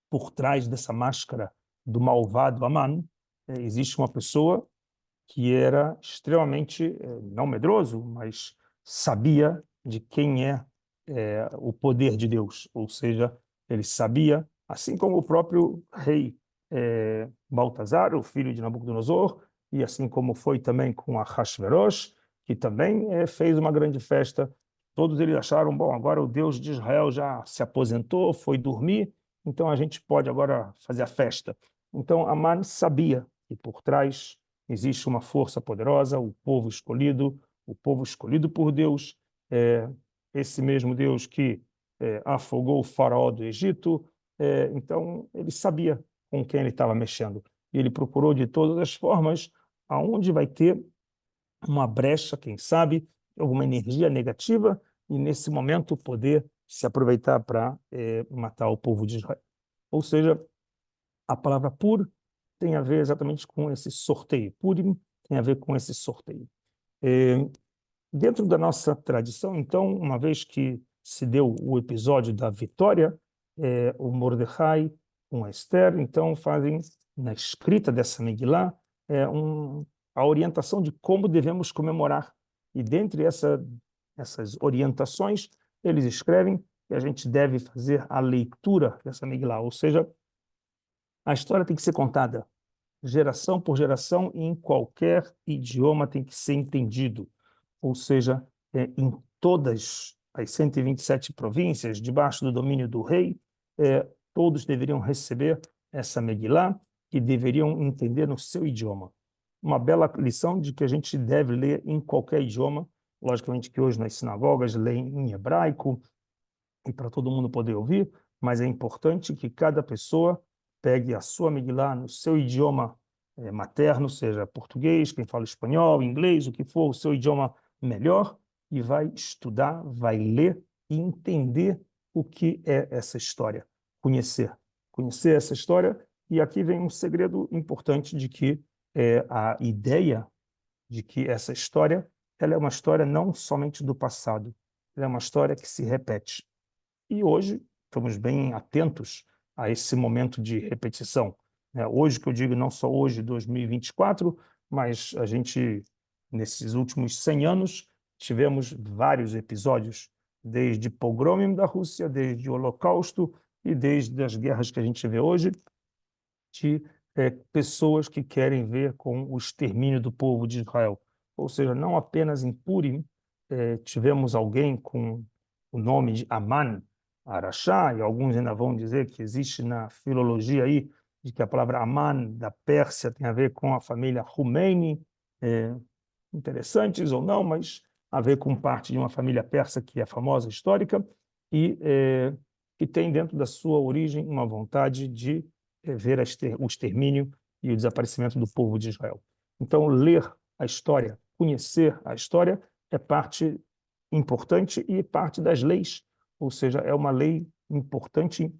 por trás dessa máscara do malvado Aman, existe uma pessoa que era extremamente, não medroso, mas sabia de quem o poder de Deus. Ou seja, ele sabia, assim como o próprio rei Baltazar, o filho de Nabucodonosor, e assim como foi também com Ahasverosh, que também fez uma grande festa. Todos eles acharam, bom, agora o Deus de Israel já se aposentou, foi dormir, então a gente pode agora fazer a festa. Então Amã sabia que por trás existe uma força poderosa, o povo escolhido por Deus, esse mesmo Deus que afogou o faraó do Egito. Então, ele sabia com quem ele estava mexendo. E ele procurou de todas as formas aonde vai ter uma brecha, quem sabe, alguma energia negativa, e nesse momento poder se aproveitar para matar o povo de Israel. Ou seja, a palavra pur tem a ver exatamente com esse sorteio. Purim tem a ver com esse sorteio. Dentro da nossa tradição, então, uma vez que se deu o episódio da vitória, o Mordecai com a Esther, então fazem, na escrita dessa Megilá, a orientação de como devemos comemorar. E dentre essas orientações, eles escrevem que a gente deve fazer a leitura dessa Megilá, ou seja, a história tem que ser contada geração por geração e em qualquer idioma tem que ser entendido. Ou seja, em todas as 127 províncias, debaixo do domínio do rei, todos deveriam receber essa Megilá e deveriam entender no seu idioma. Uma bela lição de que a gente deve ler em qualquer idioma. Logicamente que hoje nas sinagogas leem em hebraico, e para todo mundo poder ouvir, mas é importante que cada pessoa pegue a sua Megilá no seu idioma materno, seja português, quem fala espanhol, inglês, o que for, o seu idioma melhor, e vai estudar, vai ler e entender o que é essa história, conhecer essa história. E aqui vem um segredo importante de que a ideia de que essa história ela é uma história não somente do passado, ela é uma história que se repete. E hoje estamos bem atentos a esse momento de repetição. Hoje, que eu digo, não só hoje, 2024, mas a gente, nesses últimos 100 anos, tivemos vários episódios, desde pogromim da Rússia, desde o Holocausto e desde as guerras que a gente vê hoje, de pessoas que querem ver com o extermínio do povo de Israel. Ou seja, não apenas em Purim tivemos alguém com o nome de Aman, Araxá, e alguns ainda vão dizer que existe na filologia aí, de que a palavra Aman, da Pérsia, tem a ver com a família Khomeini, interessantes ou não, mas a ver com parte de uma família persa que é famosa, histórica, e que tem dentro da sua origem uma vontade de ver o extermínio e o desaparecimento do povo de Israel. Então, ler a história, conhecer a história, é parte importante e parte das leis, ou seja, é uma lei importante.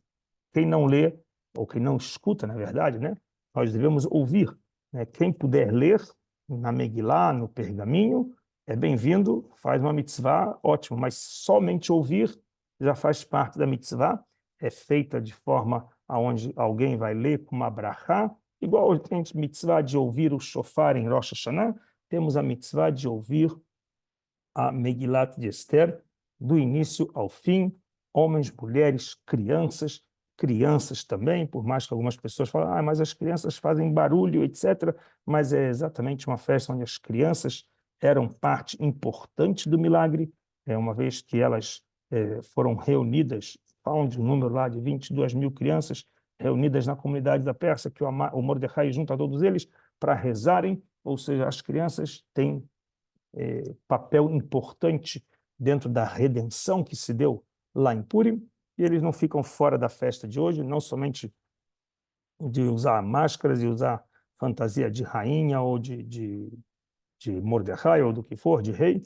Quem não lê, ou quem não escuta, na verdade, né? Nós devemos ouvir, né? Quem puder ler na Megilá, no pergaminho, é bem-vindo, faz uma mitzvah, ótimo, mas somente ouvir já faz parte da mitzvah, é feita de forma aonde alguém vai ler com uma brachá, igual tem a mitzvah de ouvir o shofar em Rosh Hashanah, temos a mitzvah de ouvir a Megilat de Esther, do início ao fim, homens, mulheres, crianças, crianças também, por mais que algumas pessoas falem, mas as crianças fazem barulho, etc. Mas é exatamente uma festa onde as crianças eram parte importante do milagre, uma vez que elas foram reunidas, falam de um número lá de 22 mil crianças reunidas na comunidade da Pérsia, que o Mordecai junta todos eles para rezarem, ou seja, as crianças têm papel importante dentro da redenção que se deu lá em Purim, e eles não ficam fora da festa de hoje, não somente de usar máscaras e usar fantasia de rainha ou de Mordecai ou do que for, de rei,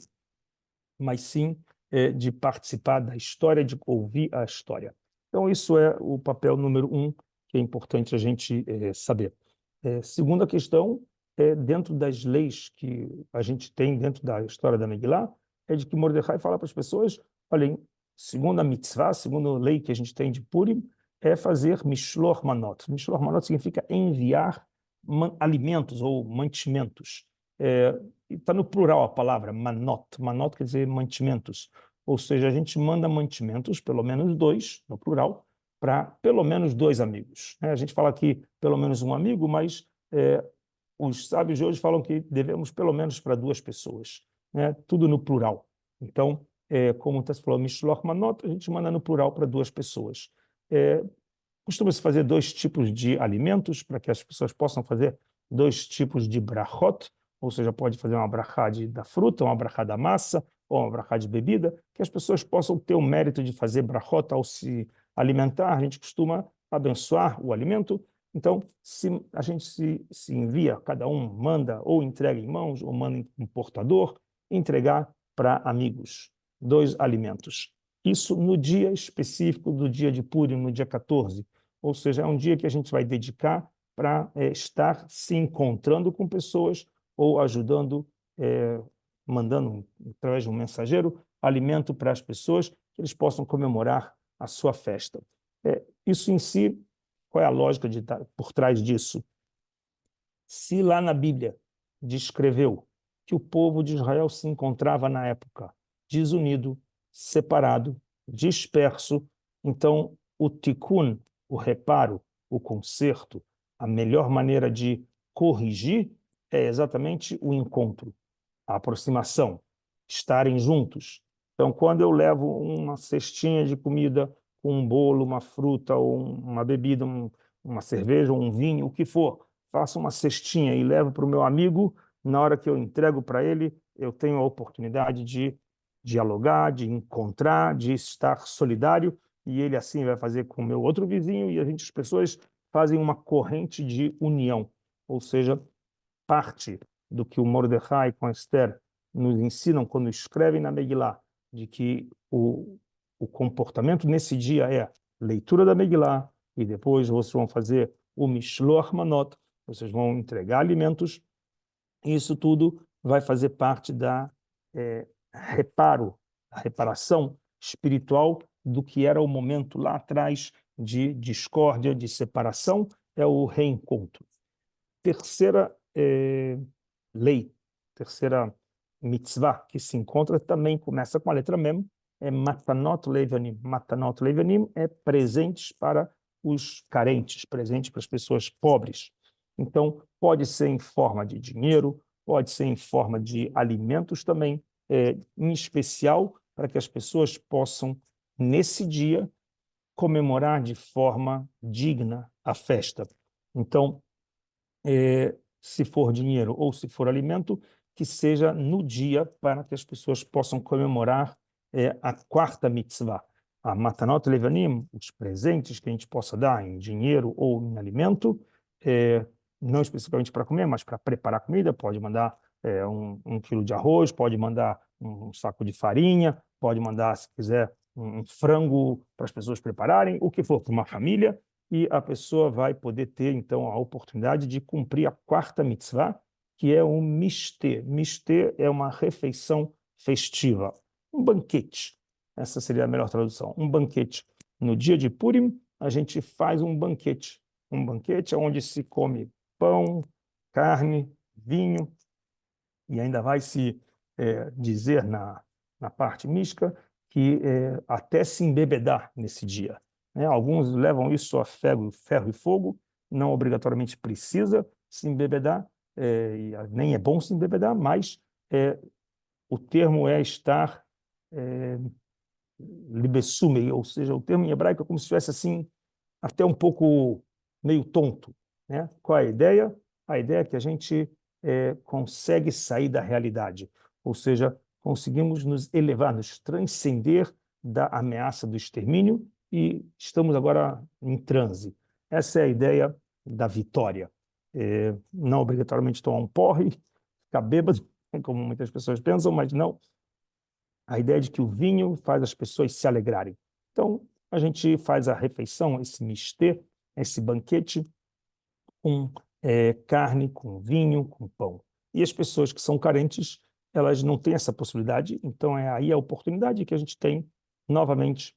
mas sim de participar da história, de ouvir a história. Então, isso é o papel número 1, que é importante a gente saber. Segunda questão, dentro das leis que a gente tem dentro da história da Megilá, é de que Mordecai fala para as pessoas, olhem, segundo a mitzvah, segundo a lei que a gente tem de Purim, é fazer mishloach manot. Mishloach manot significa enviar alimentos ou mantimentos. Está no plural a palavra manot. Manot quer dizer mantimentos. Ou seja, a gente manda mantimentos, pelo menos 2, no plural, para pelo menos 2 amigos. A gente fala aqui pelo menos um amigo, mas os sábios de hoje falam que devemos pelo menos para 2 pessoas. Tudo no plural. Então, como está se falando mishloach manot, a gente manda no plural para 2 pessoas. Costuma-se fazer 2 tipos de alimentos para que as pessoas possam fazer 2 tipos de brachot, ou seja, pode fazer uma brachá da fruta, uma brachá da massa, ou uma brachá de bebida, que as pessoas possam ter o mérito de fazer brachot ao se alimentar. A gente costuma abençoar o alimento. Então, se a gente se envia, cada um manda ou entrega em mãos, ou manda em um portador, entregar para amigos 2 alimentos. Isso no dia específico do dia de Purim, no dia 14. Ou seja, é um dia que a gente vai dedicar para estar se encontrando com pessoas ou ajudando, mandando, através de um mensageiro, alimento para as pessoas, que eles possam comemorar a sua festa. Isso em si, qual é a lógica por trás disso? Se lá na Bíblia descreveu que o povo de Israel se encontrava na época desunido, separado, disperso, então o tikkun, o reparo, o conserto, a melhor maneira de corrigir é exatamente o encontro, a aproximação, estarem juntos. Então, quando eu levo uma cestinha de comida, um bolo, uma fruta, ou uma bebida, uma cerveja, um vinho, o que for, faço uma cestinha e levo para o meu amigo, na hora que eu entrego para ele, eu tenho a oportunidade de dialogar, de encontrar, de estar solidário, e ele assim vai fazer com o meu outro vizinho, e as pessoas fazem uma corrente de união, ou seja, parte do que o Mordecai com Esther nos ensinam quando escrevem na Megilá, de que o comportamento nesse dia é leitura da Megilá, e depois vocês vão fazer o Mishloach Manot, vocês vão entregar alimentos, e isso tudo vai fazer parte da reparo, a reparação espiritual do que era o momento lá atrás de discórdia, de separação, é o reencontro. Terceira lei, terceira mitzvah que se encontra também começa com a letra Mem, é Matanot Levanim. Matanot Levanim é presentes para os carentes, presentes para as pessoas pobres. Então, pode ser em forma de dinheiro, pode ser em forma de alimentos também, em especial para que as pessoas possam, nesse dia, comemorar de forma digna a festa. Então, se for dinheiro ou se for alimento, que seja no dia para que as pessoas possam comemorar a quarta mitzvah. A Matanot Levanim, os presentes que a gente possa dar em dinheiro ou em alimento, não especificamente para comer, mas para preparar comida, pode mandar um quilo de arroz, pode mandar um saco de farinha, pode mandar, se quiser, um frango para as pessoas prepararem, o que for para uma família, e a pessoa vai poder ter, então, a oportunidade de cumprir a quarta mitzvah, que é um mistê. Mistê é uma refeição festiva, um banquete. Essa seria a melhor tradução. Um banquete. No dia de Purim, a gente faz um banquete. Um banquete onde se come pão, carne, vinho, e ainda vai se dizer na parte mística que até se embebedar nesse dia. Né? Alguns levam isso a ferro e fogo, não obrigatoriamente precisa se embebedar, e nem é bom se embebedar, mas o termo é estar libessume, ou seja, o termo em hebraico é como se estivesse assim, até um pouco meio tonto. Né? Qual é a ideia? A ideia é que a gente consegue sair da realidade, ou seja, conseguimos nos elevar, nos transcender da ameaça do extermínio e estamos agora em transe. Essa é a ideia da vitória. Não obrigatoriamente tomar um porre, ficar bêbado, como muitas pessoas pensam, mas não. A ideia de que o vinho faz as pessoas se alegrarem. Então, a gente faz a refeição, esse mistê, esse banquete, com carne, com vinho, com pão. E as pessoas que são carentes, elas não têm essa possibilidade, então é aí a oportunidade que a gente tem, novamente,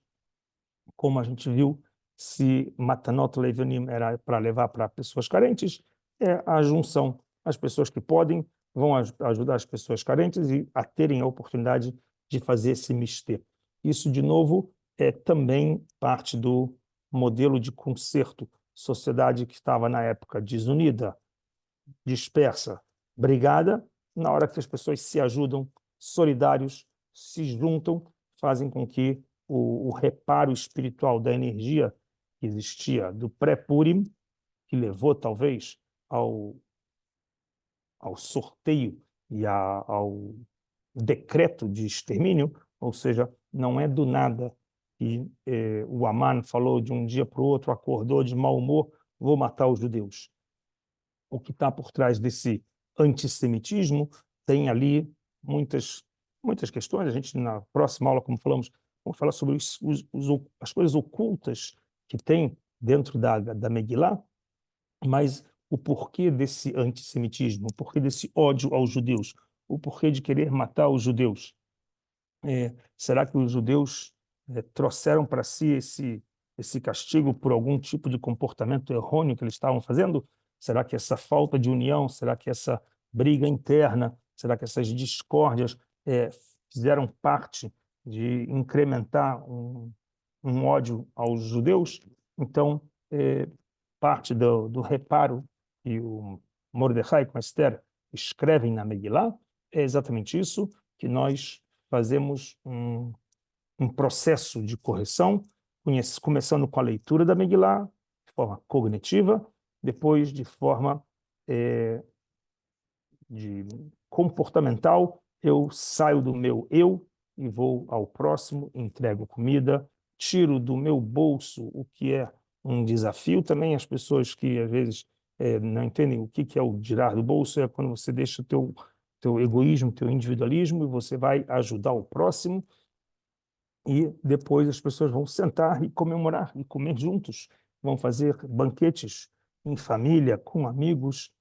como a gente viu, se Matanot Levanim era para levar para pessoas carentes, é a junção. As pessoas que podem vão ajudar as pessoas carentes a terem a oportunidade de fazer esse mistê. Isso, de novo, é também parte do modelo de concerto. Sociedade que estava na época desunida, dispersa, brigada, na hora que as pessoas se ajudam, solidários, se juntam, fazem com que o reparo espiritual da energia que existia do pré-Purim, que levou talvez ao sorteio e ao decreto de extermínio, ou seja, não é do nada que o Aman falou de um dia para o outro, acordou de mau humor, vou matar os judeus. O que está por trás desse antissemitismo tem ali muitas questões. A gente, na próxima aula, como falamos, vamos falar sobre as coisas ocultas que tem dentro da Megilá, mas o porquê desse antissemitismo, o porquê desse ódio aos judeus, o porquê de querer matar os judeus. Será que os judeus trouxeram para si esse castigo por algum tipo de comportamento errôneo que eles estavam fazendo? Será que essa falta de união, será que essa briga interna, será que essas discórdias fizeram parte de incrementar um ódio aos judeus? Então, parte do reparo que o Mordecai com Esther escrevem na Megilá é exatamente isso, que nós fazemos um processo de correção, começando com a leitura da Megilá, de forma cognitiva, depois de forma de comportamental, eu saio do meu eu e vou ao próximo, entrego comida, tiro do meu bolso o que é um desafio. Também as pessoas que às vezes não entendem o que é o tirar do bolso, é quando você deixa o teu egoísmo, teu individualismo e você vai ajudar o próximo e depois as pessoas vão sentar e comemorar e comer juntos, vão fazer banquetes em família, com amigos,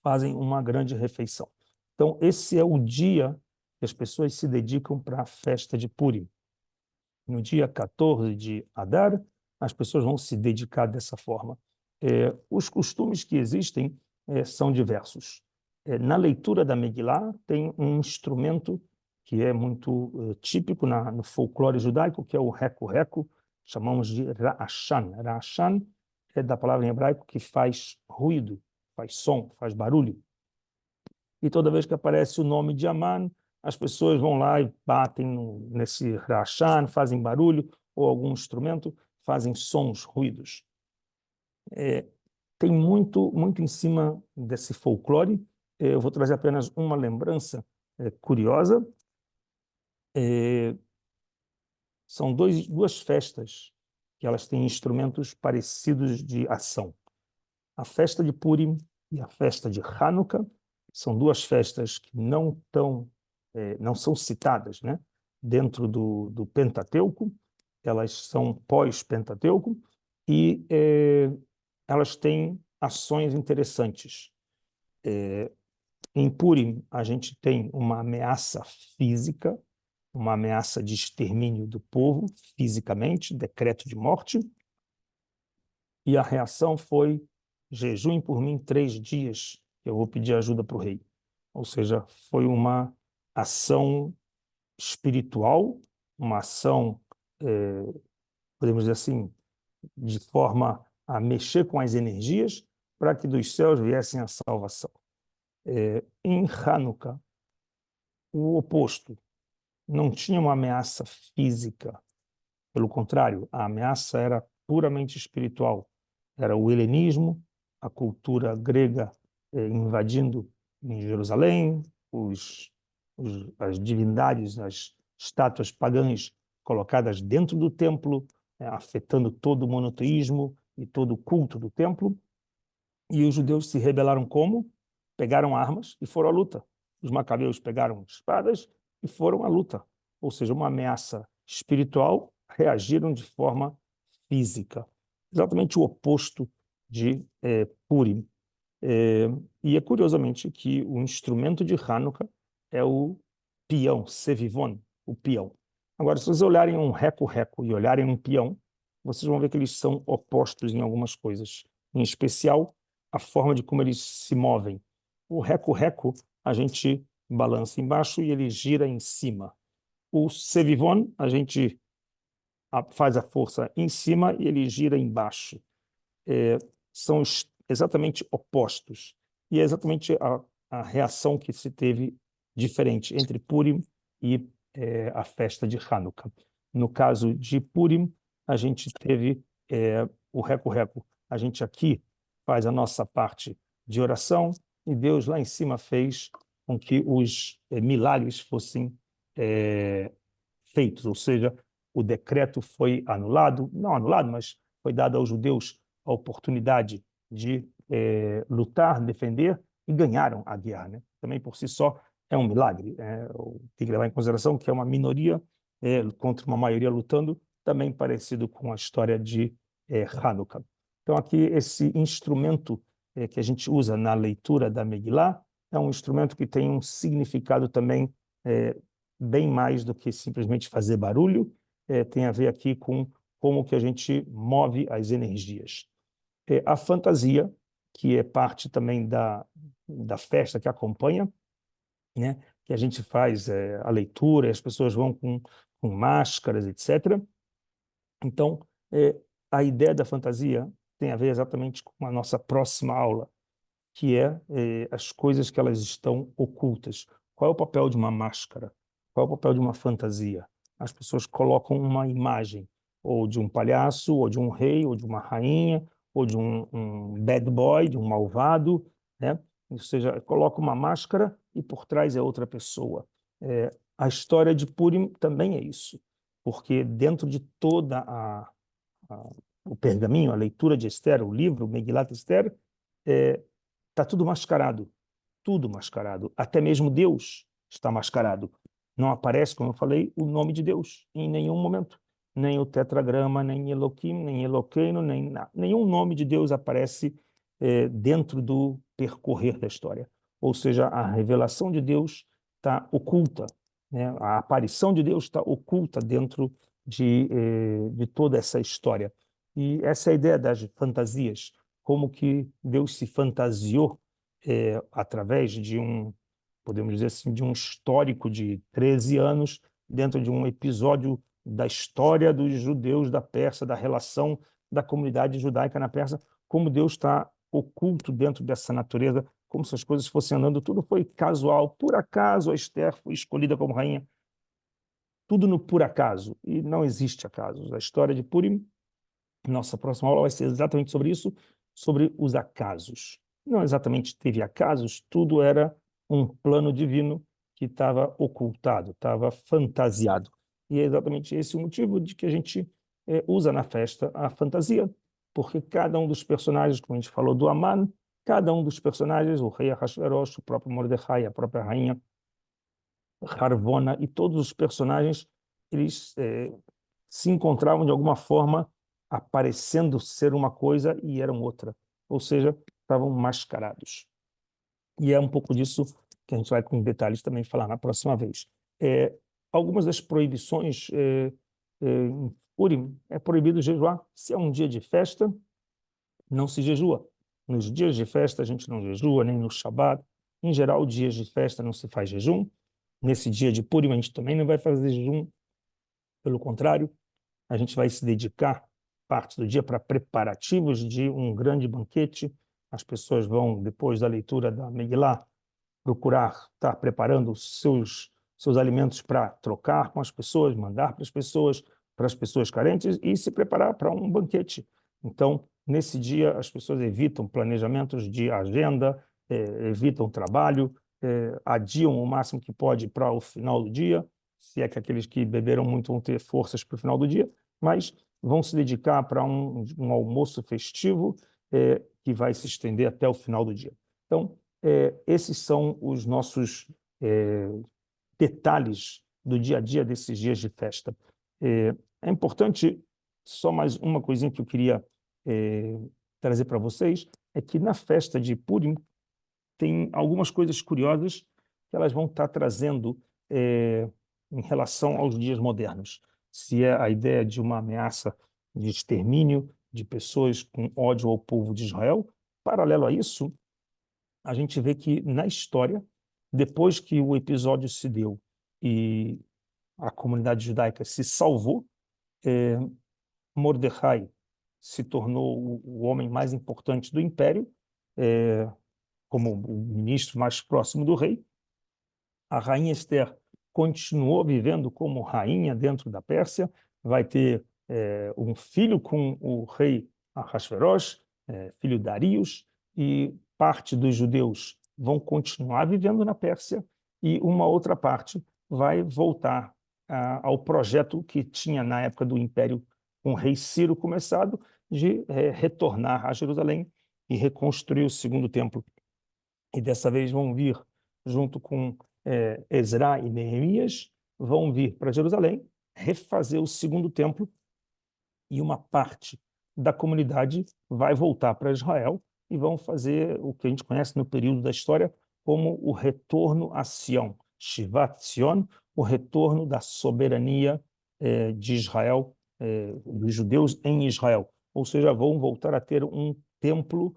fazem uma grande refeição. Então, esse é o dia que as pessoas se dedicam para a festa de Purim. No dia 14 de Adar, as pessoas vão se dedicar dessa forma. Os costumes que existem são diversos. Na leitura da Megilá, tem um instrumento que é muito típico no folclore judaico, que é o reco-reco, chamamos de Ra'ashan. Ra'ashan é da palavra em hebraico que faz ruído, faz som, faz barulho. E toda vez que aparece o nome de Aman, as pessoas vão lá e batem nesse rachan, fazem barulho, ou algum instrumento, fazem sons, ruídos. Tem muito em cima desse folclore eu vou trazer apenas uma lembrança curiosa. São duas festas que elas têm instrumentos parecidos de ação. A festa de Purim e a festa de Hanukkah são duas festas que não são citadas, né, dentro do Pentateuco. Elas são pós-Pentateuco e elas têm ações interessantes. Em Purim, a gente tem uma ameaça física, uma ameaça de extermínio do povo, fisicamente, decreto de morte, e a reação foi: jejuem por mim 3 dias, eu vou pedir ajuda para o rei. Ou seja, foi uma ação espiritual, uma ação, podemos dizer assim, de forma a mexer com as energias para que dos céus viessem a salvação. Em Hanukkah, o oposto, não tinha uma ameaça física. Pelo contrário, a ameaça era puramente espiritual. Era o helenismo, a cultura grega invadindo em Jerusalém, as divindades, as estátuas pagãs colocadas dentro do templo, afetando todo o monoteísmo e todo o culto do templo. E os judeus se rebelaram como? Pegaram armas e foram à luta. Os macabeus pegaram espadas e foram à luta. Ou seja, uma ameaça espiritual, reagiram de forma física. Exatamente o oposto de Purim. E é curiosamente que o instrumento de Hanukkah é o peão, sevivon, o peão. Agora, se vocês olharem um reco-reco e olharem um peão, vocês vão ver que eles são opostos em algumas coisas. Em especial, a forma de como eles se movem. O reco-reco, a gente balança embaixo e ele gira em cima. O sevivon, a gente faz a força em cima e ele gira embaixo. São exatamente opostos. E é exatamente a reação que se teve diferente entre Purim e a festa de Hanukkah. No caso de Purim, a gente teve o reco-reco. A gente aqui faz a nossa parte de oração e Deus lá em cima fez com que os milagres fossem feitos, ou seja, o decreto foi anulado, não anulado, mas foi dado aos judeus a oportunidade de lutar, defender, e ganharam a guerra, né? Também por si só é um milagre. Tem que levar em consideração que é uma minoria contra uma maioria lutando, também parecido com a história de Hanukkah. Então aqui esse instrumento que a gente usa na leitura da Megilá é um instrumento que tem um significado também bem mais do que simplesmente fazer barulho, tem a ver aqui com como que a gente move as energias. A fantasia, que é parte também da festa que acompanha, né, que a gente faz a leitura, as pessoas vão com máscaras, etc. Então, a ideia da fantasia tem a ver exatamente com a nossa próxima aula, que é as coisas que elas estão ocultas. Qual é o papel de uma máscara? Qual é o papel de uma fantasia? As pessoas colocam uma imagem, ou de um palhaço, ou de um rei, ou de uma rainha, ou de um bad boy, de um malvado, né? Ou seja, coloca uma máscara e por trás é outra pessoa. A história de Purim também é isso, porque dentro de toda o pergaminho, a leitura de Esther, o livro Megilat Esther, está tudo mascarado, tudo mascarado. Até mesmo Deus está mascarado. Não aparece, como eu falei, o nome de Deus em nenhum momento. Nem o tetragrama, nem Elohim, nem Eloqueno, nenhum nome de Deus aparece dentro do percorrer da história. Ou seja, a revelação de Deus está oculta, né? A aparição de Deus está oculta dentro de toda essa história. E essa é a ideia das fantasias, como que Deus se fantasiou através de podemos dizer assim, de um histórico de 13 anos, dentro de um episódio da história dos judeus da Pérsia, da relação da comunidade judaica na Pérsia, como Deus está oculto dentro dessa natureza, como se as coisas fossem andando, tudo foi casual, por acaso a Esther foi escolhida como rainha, tudo no por acaso, e não existe acasos. A história de Purim, nossa próxima aula vai ser exatamente sobre isso, sobre os acasos. não exatamente teve acasos, tudo era um plano divino que estava ocultado, estava fantasiado. E é exatamente esse o motivo de que a gente usa na festa a fantasia, porque cada um dos personagens, como a gente falou do Aman, cada um dos personagens, o rei Ahasverosh, o próprio Mordecai, a própria rainha Harvona e todos os personagens, eles se encontravam de alguma forma aparecendo ser uma coisa e eram outra, ou seja, estavam mascarados. E é um pouco disso que a gente vai com detalhes também falar na próxima vez. Algumas das proibições em Purim, é proibido jejuar. Se é um dia de festa, não se jejua. Nos dias de festa a gente não jejua, nem no Shabat. Em geral, dias de festa não se faz jejum. Nesse dia de Purim a gente também não vai fazer jejum. Pelo contrário, a gente vai se dedicar parte do dia para preparativos de um grande banquete. As pessoas vão, depois da leitura da Megillah, procurar estar preparando os seus alimentos para trocar com as pessoas, mandar para as pessoas carentes e se preparar para um banquete. Então, nesse dia, as pessoas evitam planejamentos de agenda, evitam trabalho, adiam o máximo que pode para o final do dia, se é que aqueles que beberam muito vão ter forças para o final do dia, mas vão se dedicar para um almoço festivo que vai se estender até o final do dia. Então, esses são os nossos detalhes do dia a dia desses dias de festa. É importante, só mais uma coisinha que eu queria trazer para vocês, é que na festa de Purim tem algumas coisas curiosas que elas vão estar trazendo em relação aos dias modernos. Se é a ideia de uma ameaça de extermínio de pessoas com ódio ao povo de Israel, paralelo a isso, a gente vê que na história, depois que o episódio se deu e a comunidade judaica se salvou, Mordecai se tornou o homem mais importante do império, como o ministro mais próximo do rei. A rainha Esther continuou vivendo como rainha dentro da Pérsia, vai ter um filho com o rei Ahasverosh, filho Darius, e parte dos judeus vão continuar vivendo na Pérsia e uma outra parte vai voltar ao projeto que tinha na época do Império com o rei Ciro começado, de retornar a Jerusalém e reconstruir o segundo templo. E dessa vez vão vir, junto com Ezra e Neemias, vão vir para Jerusalém, refazer o segundo templo, e uma parte da comunidade vai voltar para Israel e vão fazer o que a gente conhece no período da história como o retorno a Sião, Shivat Zion, o retorno da soberania de Israel, dos judeus em Israel. Ou seja, vão voltar a ter um templo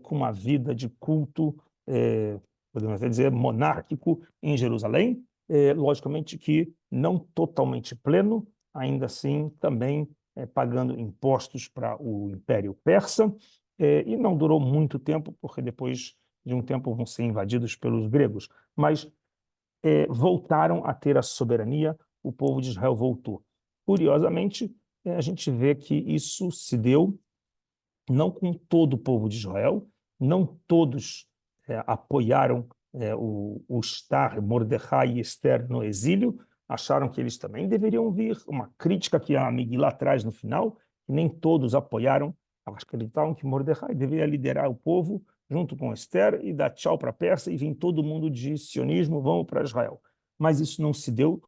com uma vida de culto, podemos até dizer, monárquico em Jerusalém, logicamente que não totalmente pleno, ainda assim também pagando impostos para o Império Persa, e não durou muito tempo, porque depois de um tempo vão ser invadidos pelos gregos, mas voltaram a ter a soberania, o povo de Israel voltou. Curiosamente, a gente vê que isso se deu não com todo o povo de Israel, não todos apoiaram o estar Mordecai e Esther no exílio, acharam que eles também deveriam vir, uma crítica que a Megillah traz no final, que nem todos apoiaram, acreditavam que Mordecai deveria liderar o povo junto com Esther e dar tchau para a Pérsia e vir todo mundo de sionismo, vamos para Israel. Mas isso não se deu.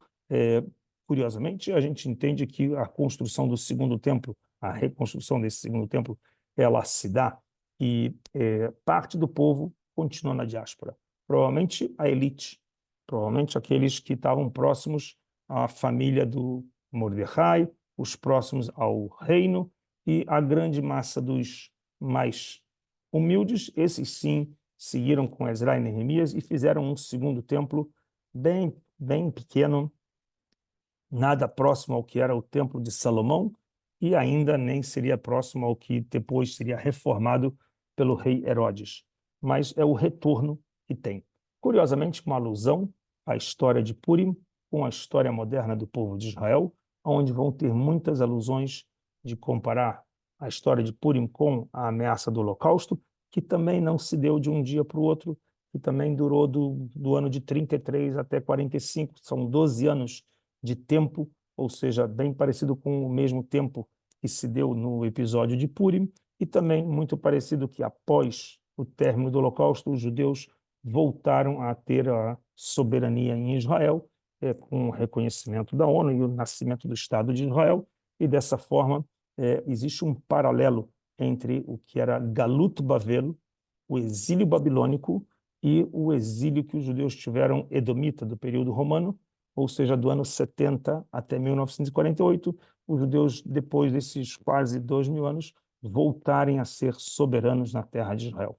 Curiosamente, a gente entende que a construção do segundo templo, a reconstrução desse segundo templo, ela se dá e parte do povo continua na diáspora. Provavelmente a elite, provavelmente aqueles que estavam próximos à família do Mordecai, os próximos ao reino, e a grande massa dos mais humildes, esses sim seguiram com Ezra e Neemias e fizeram um segundo templo bem, bem pequeno, nada próximo ao que era o templo de Salomão, e ainda nem seria próximo ao que depois seria reformado pelo rei Herodes. Mas é o retorno que tem. Curiosamente, uma alusão à história de Purim com a história moderna do povo de Israel, onde vão ter muitas alusões de comparar a história de Purim com a ameaça do Holocausto, que também não se deu de um dia para o outro, que também durou do ano de 33 até 45, são 12 anos de tempo, ou seja, bem parecido com o mesmo tempo que se deu no episódio de Purim, e também muito parecido que após o término do Holocausto, os judeus voltaram a ter a soberania em Israel, com o reconhecimento da ONU e o nascimento do Estado de Israel, e dessa forma existe um paralelo entre o que era Galut Bavel, o exílio babilônico, e o exílio que os judeus tiveram edomita do período romano, ou seja, do ano 70 até 1948, os judeus, depois desses quase 2.000 anos, voltarem a ser soberanos na terra de Israel.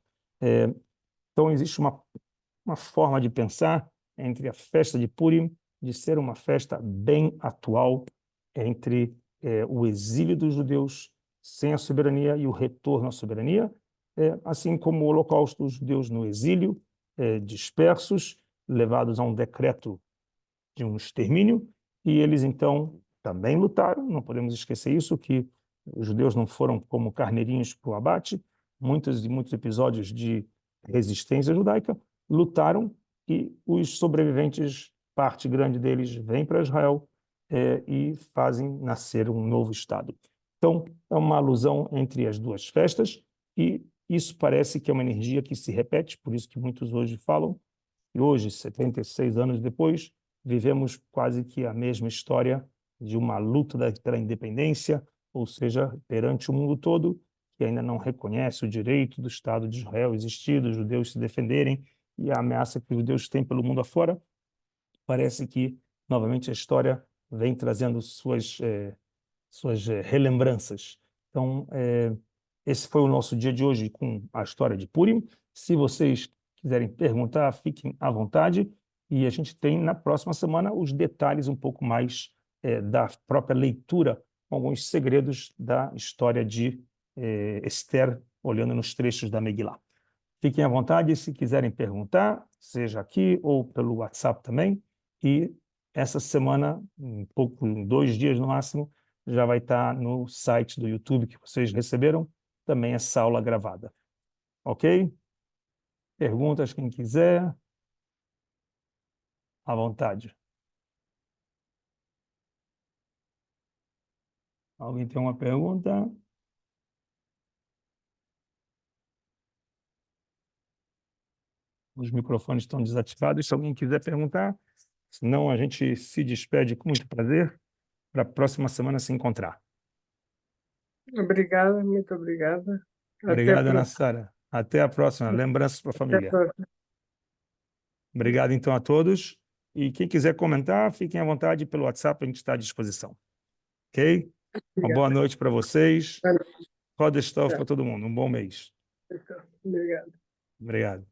Então, existe uma forma de pensar entre a festa de Purim, de ser uma festa bem atual entre o exílio dos judeus sem a soberania e o retorno à soberania, assim como o Holocausto, os judeus no exílio, dispersos, levados a um decreto de um extermínio, e eles então também lutaram, não podemos esquecer isso, que os judeus não foram como carneirinhos para o abate, muitos episódios de resistência judaica, lutaram, e os sobreviventes, parte grande deles, vêm para Israel e fazem nascer um novo Estado. Então, é uma alusão entre as duas festas, e isso parece que é uma energia que se repete, por isso que muitos hoje falam, e hoje, 76 anos depois, vivemos quase que a mesma história de uma luta pela independência, ou seja, perante o mundo todo, que ainda não reconhece o direito do Estado de Israel existir, dos judeus se defenderem, e a ameaça que os judeus têm pelo mundo afora. Parece que, novamente, a história vem trazendo suas relembranças. Então, esse foi o nosso dia de hoje com a história de Purim. Se vocês quiserem perguntar, fiquem à vontade. E a gente tem, na próxima semana, os detalhes um pouco mais da própria leitura, com alguns segredos da história de Esther, olhando nos trechos da Megilá. Fiquem à vontade se quiserem perguntar, seja aqui ou pelo WhatsApp também. E essa semana, em 2 dias no máximo, já vai estar no site do YouTube que vocês receberam, também essa aula gravada. Ok? Perguntas, quem quiser, à vontade. Alguém tem uma pergunta? Os microfones estão desativados. Se alguém quiser perguntar, senão a gente se despede com muito prazer para a próxima semana se encontrar. Obrigada, muito obrigada. Até a Obrigado, Ana próxima. Sara. Até a próxima. Lembranças para a Até a família. próxima. Obrigado, então, a todos. E quem quiser comentar, fiquem à vontade pelo WhatsApp, a gente está à disposição. Ok? Uma boa Obrigada. noite para vocês. Boa noite. Roda Estov Tchau. para todo mundo. Um bom mês. Obrigado. Obrigado.